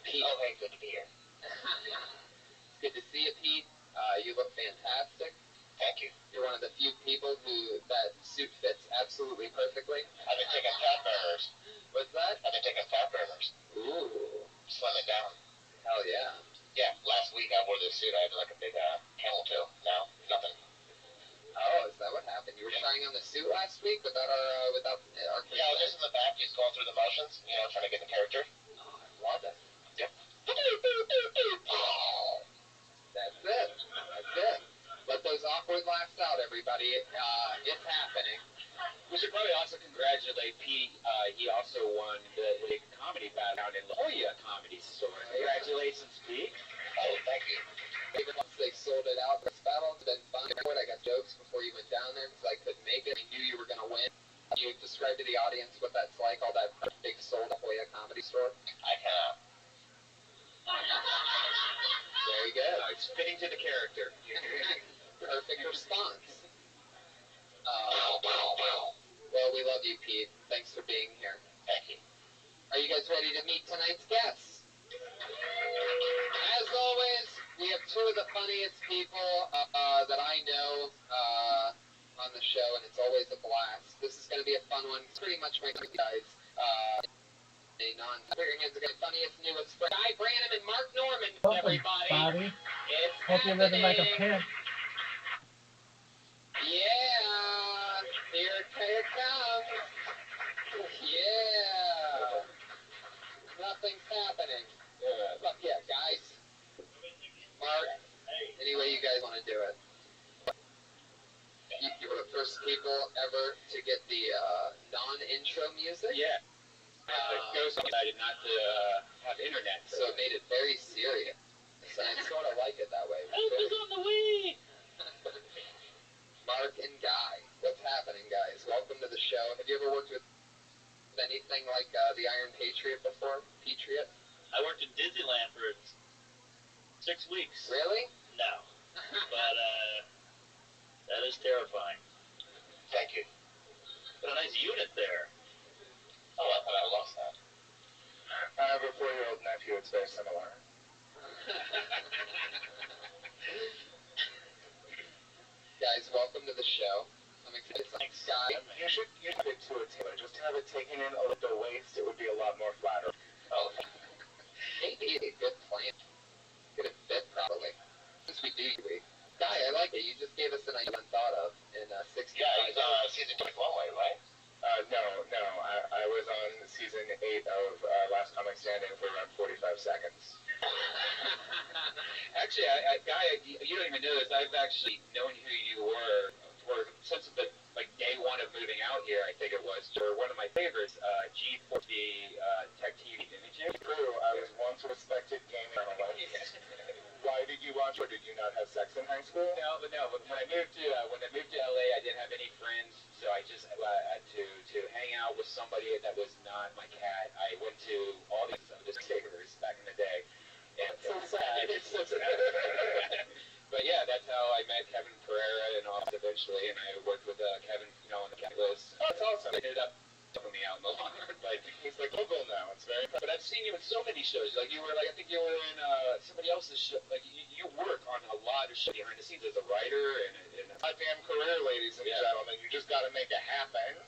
Pete. Oh, hey, good to be here. It's good to see you, Pete. You look fantastic. Thank you. You're one of the few people who that suit fits absolutely perfectly. I've been taking fat burners. What's that? I've been taking fat burners. Ooh. Slim it down. Hell yeah. Yeah, last week I wore this suit. I had like a big camel toe. Now, nothing. Oh, is that what happened? You were trying on the suit last week without our consent? Yeah, I was just in the back, just going through the motions, trying to get the character. Oh, I love it. Yep. That's it. That's it. Let those awkward laughs out, everybody. It's happening. We should probably also congratulate Pete. He also won the big comedy battle down in La Jolla Comedy Store. Congratulations, Pete. Oh, thank you. Once they sold it out, this battle, it's been fun. I got jokes before you went down there because I couldn't make it. I knew you were going to win. Can you describe to the audience what that's like, all that big sold La Jolla Comedy Store? I cannot. Very good. It's fitting to the character. Perfect response. Well, we love you, Pete. Thanks for being here. Thank you. Are you guys ready to meet tonight's guests? As always, we have two of the funniest people that I know on the show, and it's always a blast. This is going to be a fun one. It's pretty much my guys. Put your hands together. Funniest, newest friend. Guy Branham and Mark Norman, everybody. It's Hope you're living like a pimp. Yeah, here it comes. Yeah. Nothing's happening. Fuck yeah, guys. Mark, any way you guys want to do it. You were the first people ever to get the non-intro music. Yeah. Ghost decided not to have internet. So it made it very serious. So I sort of like it that way. Elf is on the way! Mark and Guy, what's happening, guys? Welcome to the show. Have you ever worked with anything like the Iron Patriot before? Patriot? I worked in Disneyland for 6 weeks. Really? No. But, that is terrifying. Thank you. Got a nice unit there. Oh, I thought I lost that. I have a 4-year-old nephew. It's very similar. Guys, welcome to the show. I'm excited. Thanks. Guy, You should have it to a tailor. Just have it taken in at the waist. It would be a lot more flattering. Oh, maybe a good plan. Get it fit properly. Since we do, Guy, I like it. You just gave us an idea I thought of in 65 yeah, he's on season 21 way, right? No. I was on season 8 of Last Comic Standing for around 45 seconds. Actually, Guy, you don't even know this. I've actually known who you were since the day one of moving out here. I think it was. You're one of my favorites. G for the Tech TV, didn't you? True. I was once a respected gaming journalist. Why did you watch, or did you not have sex in high school? No. But when I moved to LA, I didn't have any friends, so I just had to hang out with somebody that was not my cat. I went to all these seen you in so many shows. Like you were like, I think you were in somebody else's show. Like you work on a lot of shit behind the scenes as a writer and a Goddamn career, ladies and gentlemen. You just got to make it happen.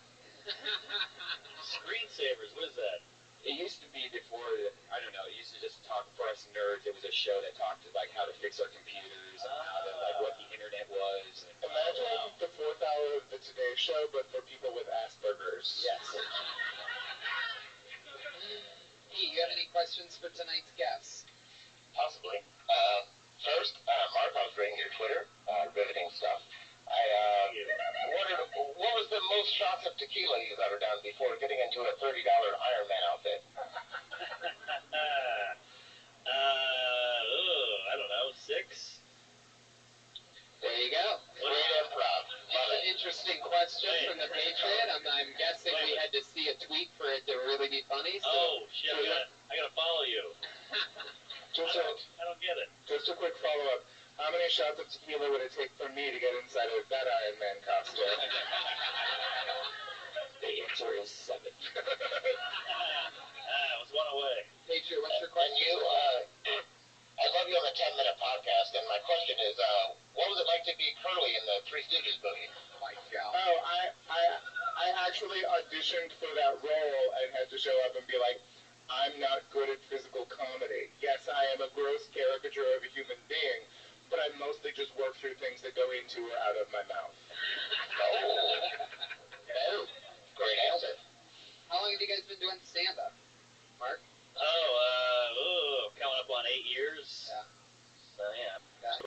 Screensavers, what is that? It used to be before, I don't know, it used to just talk for us nerds. It was a show that talked like how to fix our computers and how to, like what the internet was. And, Imagine the fourth hour of the Today Show, but for people with Asperger's. Yes. Pete, you have any questions for tonight's guests? Possibly. First, Mark, I was reading your Twitter, riveting stuff. I wondered, what was the most shots of tequila you've ever done before getting into a $30 Iron Man outfit? I don't know, 6? There you go. Great improv. That's an interesting question from the Patriot. I'm guessing we had to see a tweet for it to really be funny. So. Oh, shit, I gotta follow you. I don't get it. Just a quick follow-up. How many shots of tequila would it take for me to get inside of that Iron Man costume? The answer is 7. It was one away. Patriot, what's your question? And you, I love you on the 10-minute podcast, and my question is, what was it like to be Curly in the Three Stooges movie? Oh my God. Oh, I actually auditioned for that role and had to show up and be like, I'm not good at physical comedy. Yes, I am a gross caricature of a human being, but I mostly just work through things that go into or out of my mouth. Oh, Great answer. how long have you guys been doing stand-up? Mark? Coming up on 8 years. Yeah. So, yeah.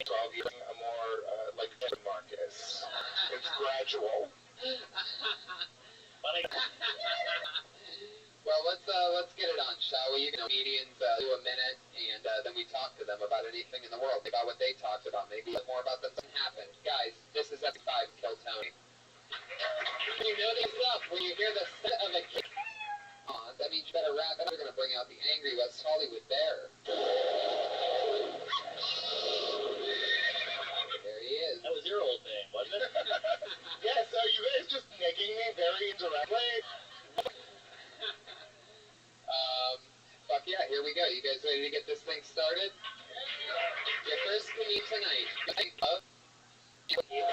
So I'll be a more, like Marcus. It's gradual. Funny. Well, let's get it on, shall we? Comedians do a minute, and then we talk to them about anything in the world, about what they talked about, maybe more about them something happened. Guys, this is episode 5, Kill Tony. When you know this up, when you hear the set of a kid, that means you better wrap it up. We're going to bring out the angry West Hollywood Bear. There he is. That was your old name, wasn't it? Yeah, so you guys just making me very indirectly. Fuck yeah, here we go. You guys ready to get this thing started? Your first comedian tonight. Alright, yeah.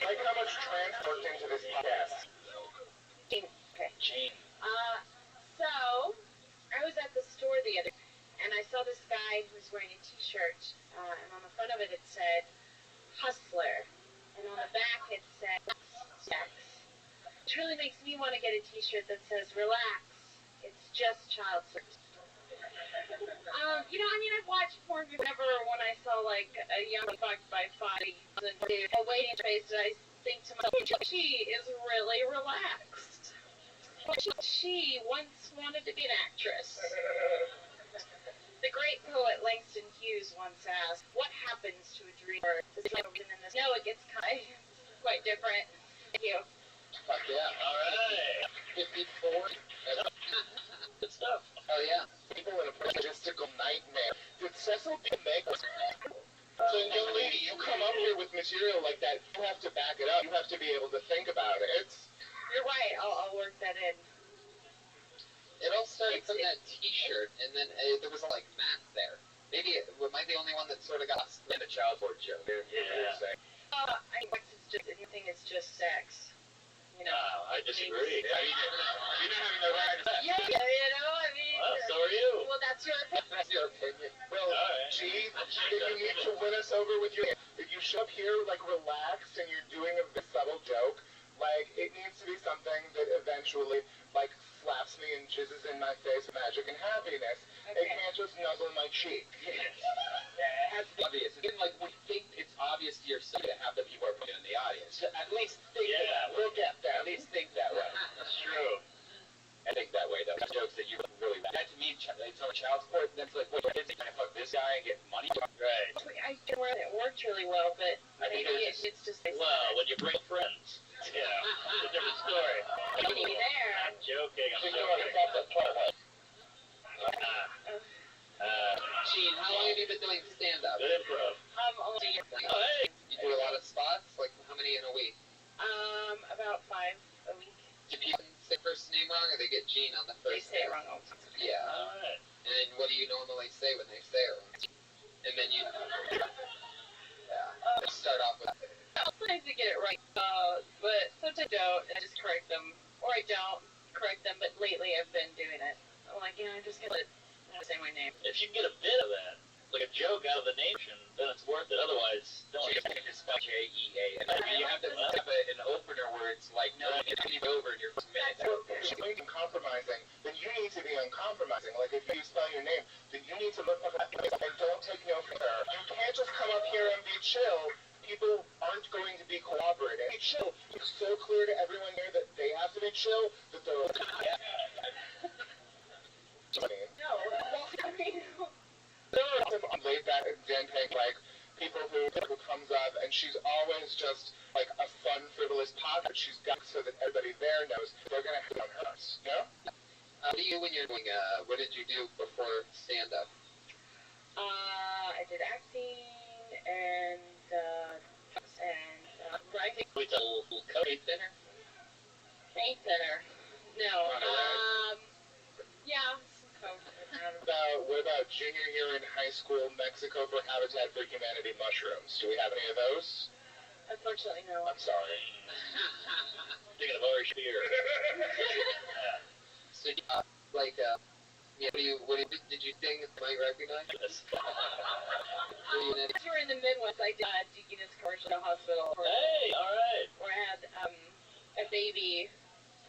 Like how much transport into this podcast. Okay. Gene. So, I was at the store the other day, and I saw this guy who was wearing a t-shirt, and on the front of it said, Hustler, and on the back it said, Sex. Which really makes me want to get a t-shirt that says, Relax, it's just child sex. I've watched porn whenever when I saw, like, a young fucked by 5 and a waiting space, I think to myself, she is really relaxed. She once wanted to be an actress. The great poet Langston Hughes once asked, what happens to a dreamer? Does it in this? No, it gets quite different. Thank you. Fuck yeah. Alright. 54. Good stuff. Oh yeah. People in a logistical nightmare. Did Cecil B. make us? So, young lady, you come up here with material like that, you have to back it up. You have to be able to think about it. You're right. I'll work that in. It all started from that t-shirt, and then there was like math there. Maybe am I the only one that sort of got lost in a child board joke? Yeah. Anything is just sex. No, I disagree. You're not having the right. Yeah, I mean. Well, so are you. Well, that's your opinion. That's your opinion. Well, Alright. gee, if you need to win us over with your... If you show up here, like, relaxed and you're doing a subtle joke, like, it needs to be something that eventually, like, slaps me and jizzes in my face with magic and happiness. Okay. It can't just nuzzle my cheek. It has to be obvious. Again, like, we think it's obvious to yourself to have the people are putting in the audience. So at least think that way. Look at At them. least think that way. That's true. I think that way, though. Jokes that you really bad. That to me, it's on child support. That's like, what, kids are trying to fuck this guy and get money? Right. I can wear it worked really well, but I think maybe there's it's just. Well, when you bring friends. Yeah, it's a different story. Maybe there. I'm joking. I'm She's doing joking. a separate part. Gene, how long have you been doing stand-up? Good improv. Only. Oh, hey. You do a lot of spots? Like, how many in a week? a week. Do people say first name wrong, or they get Gene on the They first say name? it wrong all the time. Yeah. Alright. And what do you normally say when they say it wrong? And then you... Yeah. Start off with... Sometimes I get it right, but sometimes I don't, and I just correct them. Or I don't correct them, but lately I've been doing it. I'm like, I'm just going to say my name. If you can get a bit of that, like a joke out of the nation, then it's worth it. Otherwise, don't. So you have to spell J-E-A. I mean, you have to have an opener where it's like, no, you need to over in your first minute. If you're going to be compromising, then you need to be uncompromising. Like, if you spell your name, then you need to look like a and don't take no for her. You can't just come up here and be chill. People aren't going to be cooperating. Be chill. It's so clear to everyone here that they have to be chill, that they're... No, I mean... There are some laid back example, like people who comes up and she's always just like a fun, frivolous pocket she's got so that everybody there knows they're gonna hit on hers. You know? What do you do when you're doing? What did you do before stand up? I did acting and writing. We did a little coat dinner. Paint thinner. No. Yeah. What about junior year in high school, Mexico for Habitat for Humanity mushrooms? Do we have any of those? Unfortunately, no. I'm sorry. Thinking of Irish beer. So, did you think I might recognize? Yes. If you were in the Midwest, I did a Deaconess commercial at a hospital. Hey, alright. Where I had a baby.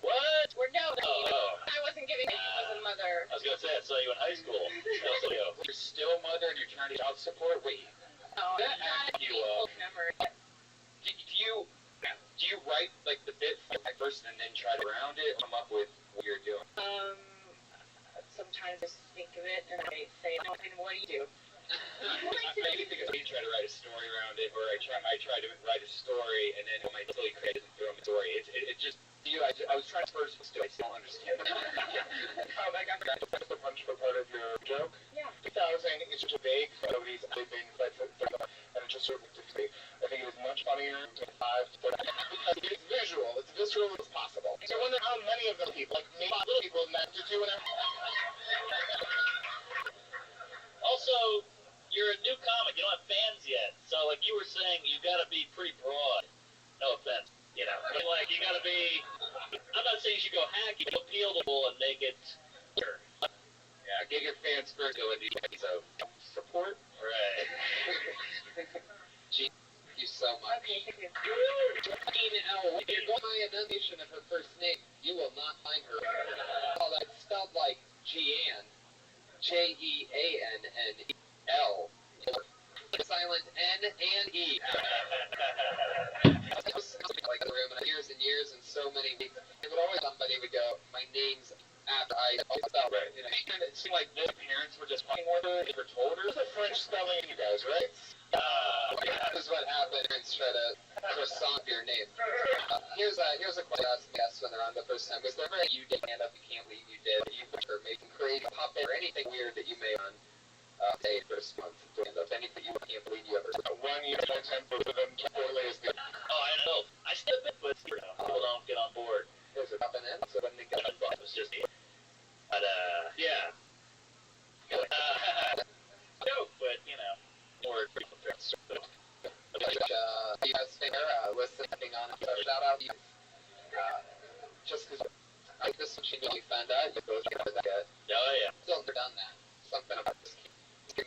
What? I wasn't giving birth. I was a mother. I was gonna say, I saw you in high school. You're still a mother and you're trying to child support? Wait. No, it's not a painful memory. Do you write like the bit first and then try to round it, come up with what you're doing? Sometimes I just think of it and I say, no, what do you do? I think of you try to write a story around it, or I try to write a story and then my silly credit through a story. It just I was trying to first I still don't understand. That's the punch for part of your joke? Yeah. 2000 is just vague, nobody's been and it's just sort of defeat. I think it was much funnier to 5 because it's visual, it's visceral as possible. So I wonder how many of them people, like maybe little people, and that to do and Also, you're a new comic, you don't have fans yet. So, like you were saying, you gotta be pretty broad. No offense, you know. But, like, you gotta be... I'm not saying you should go hacky, but appealable and make it... Yeah, get your fans first, go and do so support. Right. Gee, thank you so much. Okay, thank you. If you're going by enunciation of her first name, you will not find her. Oh, that's spelled like Jeanne. Jeanne-L. Silent N and E. Like the room and years and years and so many weeks. It would always somebody would go, my name's after I spell right. You know, It seemed like their parents were just fucking more than ever told her. There's a French spelling, you guys, right? This is what happened. Parents try to croissant your name. Here's a question I ask guests when they're on the first time. Was there ever you did stand up you can't believe you did? You or making creative puppet or anything weird that you made on say first month stand up? Anything you can't believe you ever did? 1 year, no temper for them to poorly as the... Oh, I don't know. I still bit, but people don't get on board. There's a popping in, so when they get It was just... But, yeah. Joke, but, you know, more people threats. you guys listening on shout out to you. Just because I think this one she really found out you both got that yet. Oh, yeah. Still never done that. Something about this kid.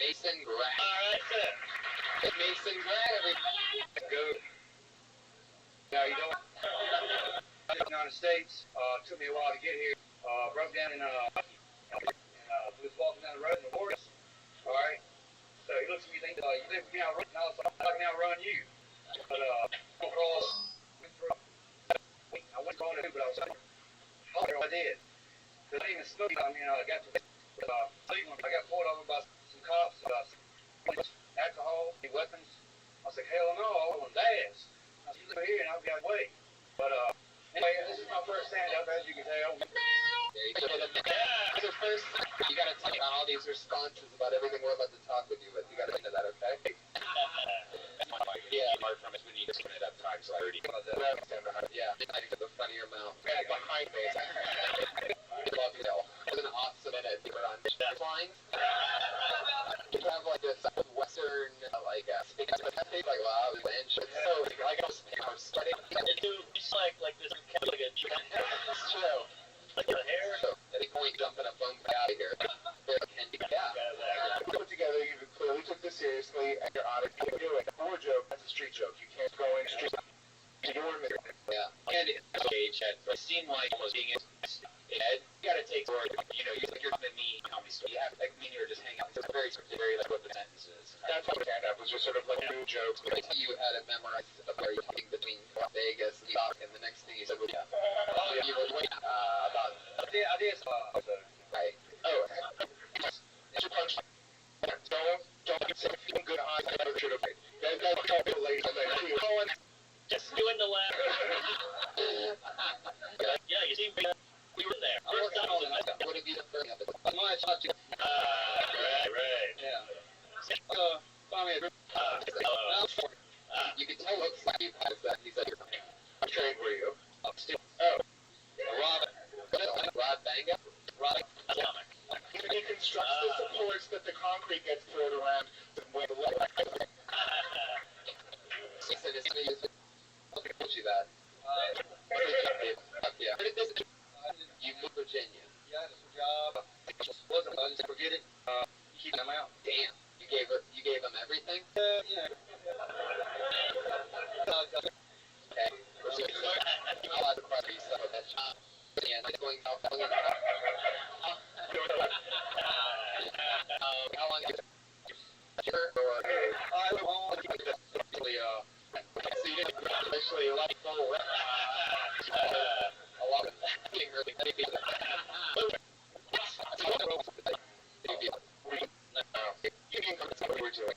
Mason Grad. Alright, sir. Mason Grad, everybody. Go. Now, you know, in the United States, took me a while to get here. Broke down in was walking down the road in the forest. All right. So he looks at me, thinks, you live with me, I'll run. I was like, I can outrun you. But across, went through. I wasn't going to do, but I was like, I did. Because I didn't even smoke. I mean, I got to Cleveland. I got pulled over by some cops about alcohol, weapons. I was like, hell no, I want gas. I said, you live here and I'll be out of the way. But anyway, this is my first stand-up, as you can tell. So first, you got to tell me about all these responses about everything we're about to talk with you, but you got to get into that, okay? Yeah. Apart from it when you turn it up times like 30. Yeah, I think the front of your mouth. Right behind me. I love you. It was an awesome minute. We were on lines. You have like this Western, speaking like, wow, and shit. So, like, I was sweating. It's like this, kind of like a It's true. like a hair. So, at any point, jumping a phone out of here. Yeah. Put together, you clearly took this seriously, and you're honest. You do it. Or a joke, that's a street joke. You can't go in street. You're yeah. And age had seemed like almost being in head. You gotta take forward, you're coming me comedy story. You have, you're just hanging out. It's very like what the sentence is. That's what stand-up was, just sort of like new jokes. You had it memorized where you're talking between Vegas and the next thing you said was, you were waiting about... Ideas. Right. Oh, it's your punch. Don't say good eyes. I never should have. That's how people late. Just doing the laugh. Yeah, you see, we were there. First time I was in that. What have you done for me? Right. Yeah. Finally, you can tell looks like you has that. He's like, What trade were you? Rod Banga? Rod Atomic. He constructs the supports that the concrete gets poured around when the told you that. Yeah. You moved Virginia. yeah, it's a job. Wasn't I just forget it. You keep them out. Damn. You gave him everything? Yeah. Okay. I'll ask a question some of that job. And it's going how long is it? Sure. Or I went home. so you didn't actually like full a lot of being really you can come to what we're doing.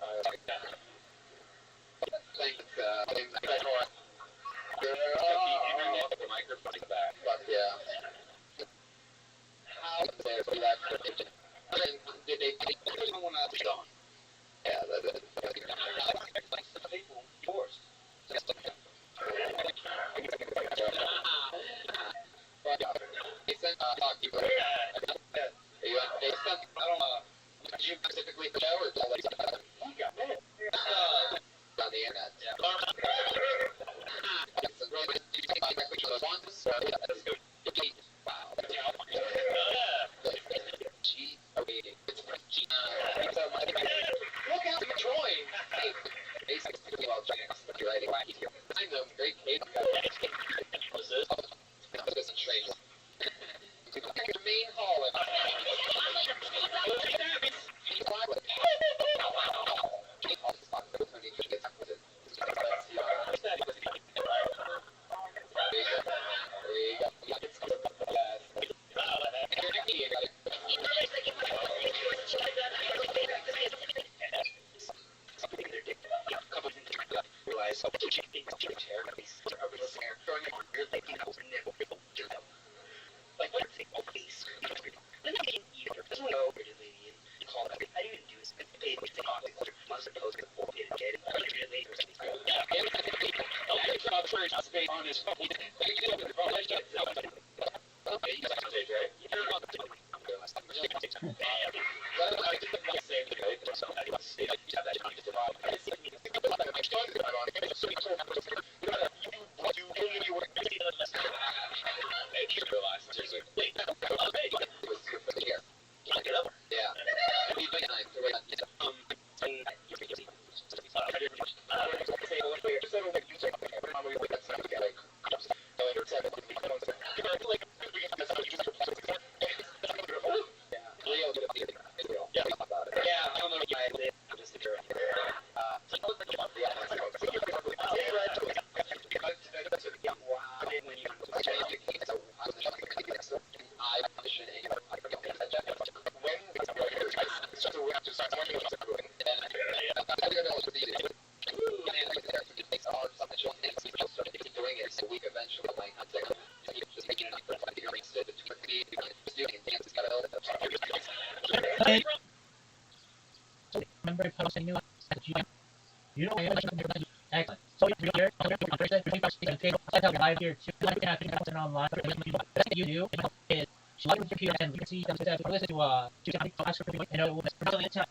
The microphone is back. Fuck yeah. How did they Someone else is gone. Yeah, People divorced. They sent talk to you. Are you on FaceTime? I don't Did you specifically for show or like He got mad. on the internet? Yeah. Wow. Look out the drawing. Basically, well, writing. I know, great case. What's this? This is strange. Main hall. On his phone. Remember posting new you don't I tell live here too. Like online. You do is she logged into the computer and you can see that listen to ask her and it will probably time.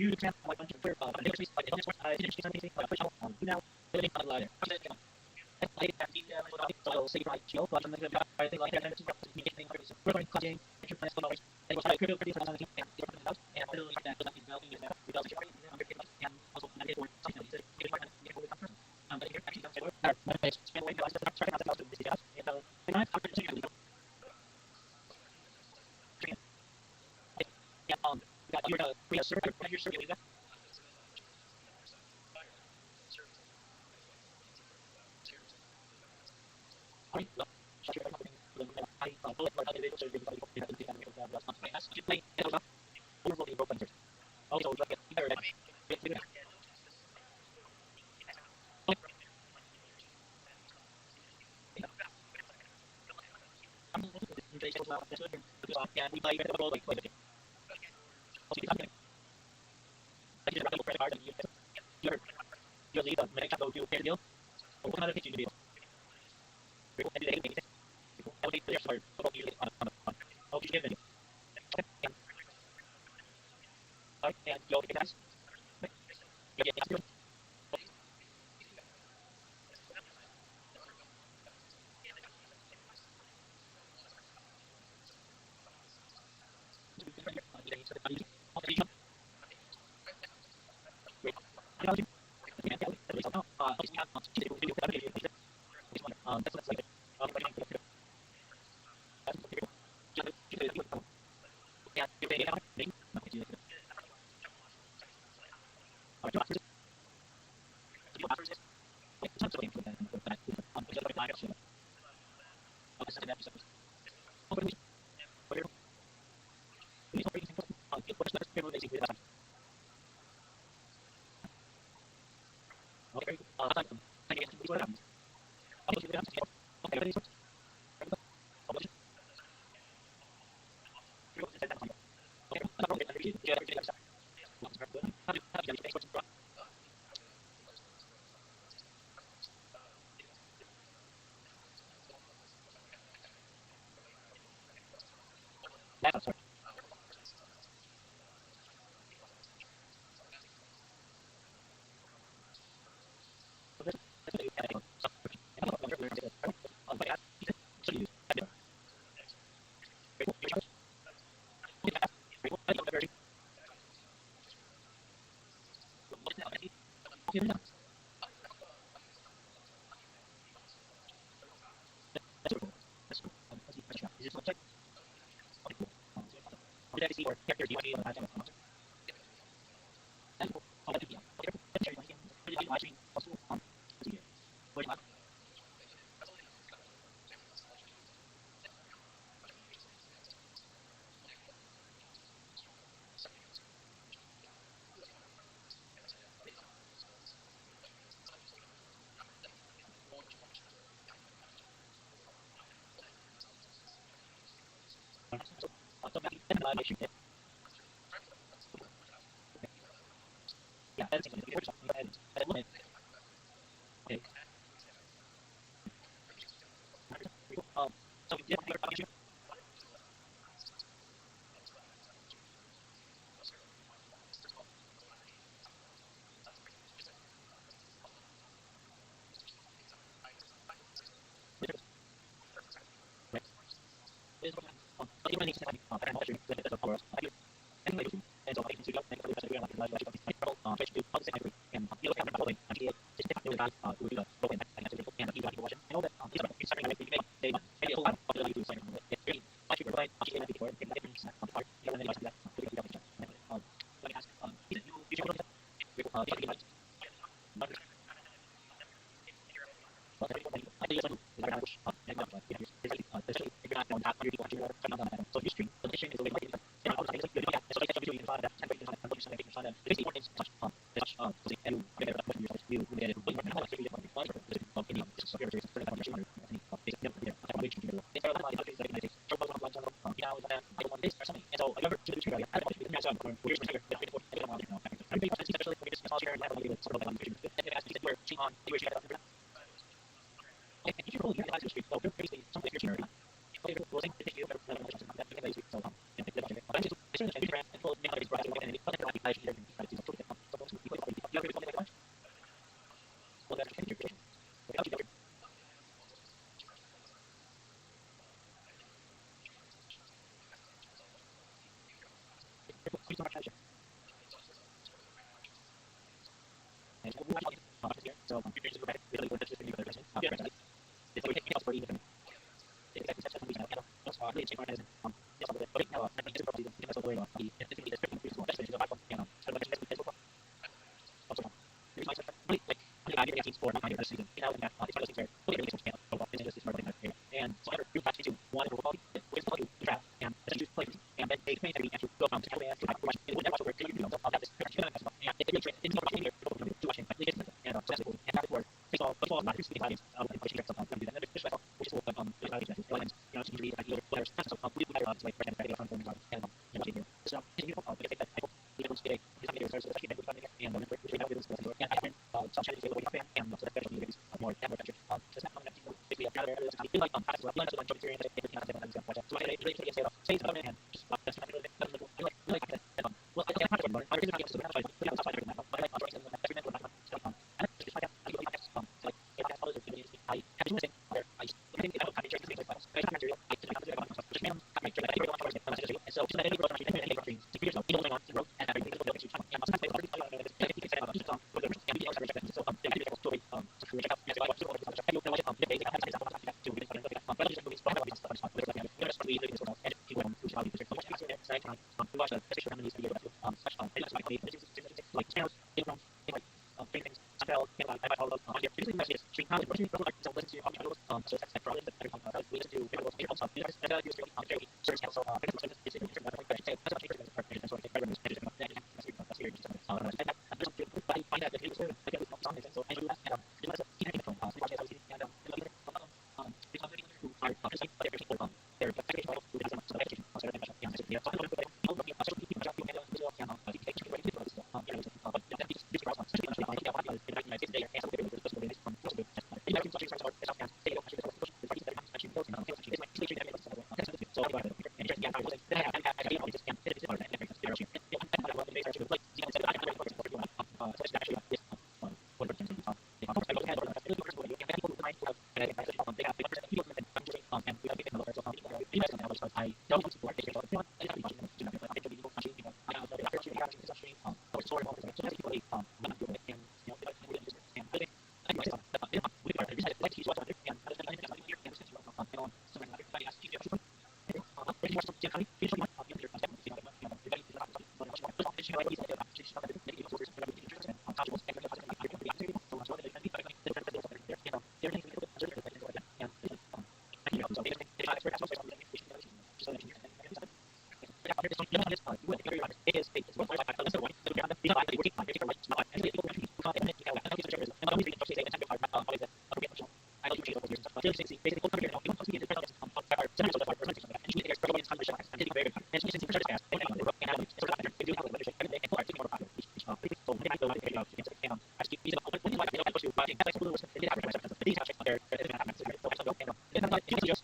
You can like bunch of now so say right chill but I'm going to I think like that we're going to cutting your plans for and was critical pretty and really that developing is that without and also not get for something that is but here actually that's where my face spend away guys that's trying out to this guys and the night after the got your circuit your circuit your lead make go do a deal. What kind of pitch you do? And your guys. like channels, from like things, Seinfeld, and I follow those on here. Usually my is street knowledge, so listen to all the articles, so that's probably the better we listen to articles and also you know just use very search channel. So I guess it's different but I say that's what you guys are and so I think everyone is better than that. That's here just I find that the videos are like it's on so I do that and do that even from so watch it and because of who are just like other people they're technically all who has so education so I think yeah so I don't know but people and but you take to ready to so you know but that this process especially when I think about it in the United States and so they're really supposed to be nice from most of it you know such as it's often they don't actually actually go to actually it's like actually that is so I and just yeah I was that I just can't fit it on that actually I love the basic like you know I don't know what so it's actually this what we're doing I go ahead and I really work with you and people who might have and I think that's they have big people and I'm just and we have big numbers so I don't want to support this so I have to watch them to know I think people watching you know I know the opportunity to actually such a story about so that's people when I'm doing it and you know like we just and I think we are decided like he's watching and I think that's like here and since you know so when everybody asks you pretty much something kind of feel like you know you know everybody is not but much more but you know like he's like she's not that maybe also something that interesting and possible and so much more than I think like different things over there you know everything we do is really like that and you know so if I express myself something we should know so that you it is it's what I feel so what the ground the I working on it like not and people actually come and you know and it's just and I'm just saying it's like always that I don't use those stuff but basically all you know you want to see the different are similar to the presentation and you get probably time to show and take very good and it's just fast and it's sort of they do have a leadership and they are taking more about it so I go like and I speak these when you like I push you but that's what was they have myself as these actually there is not so I don't know and I'm like you just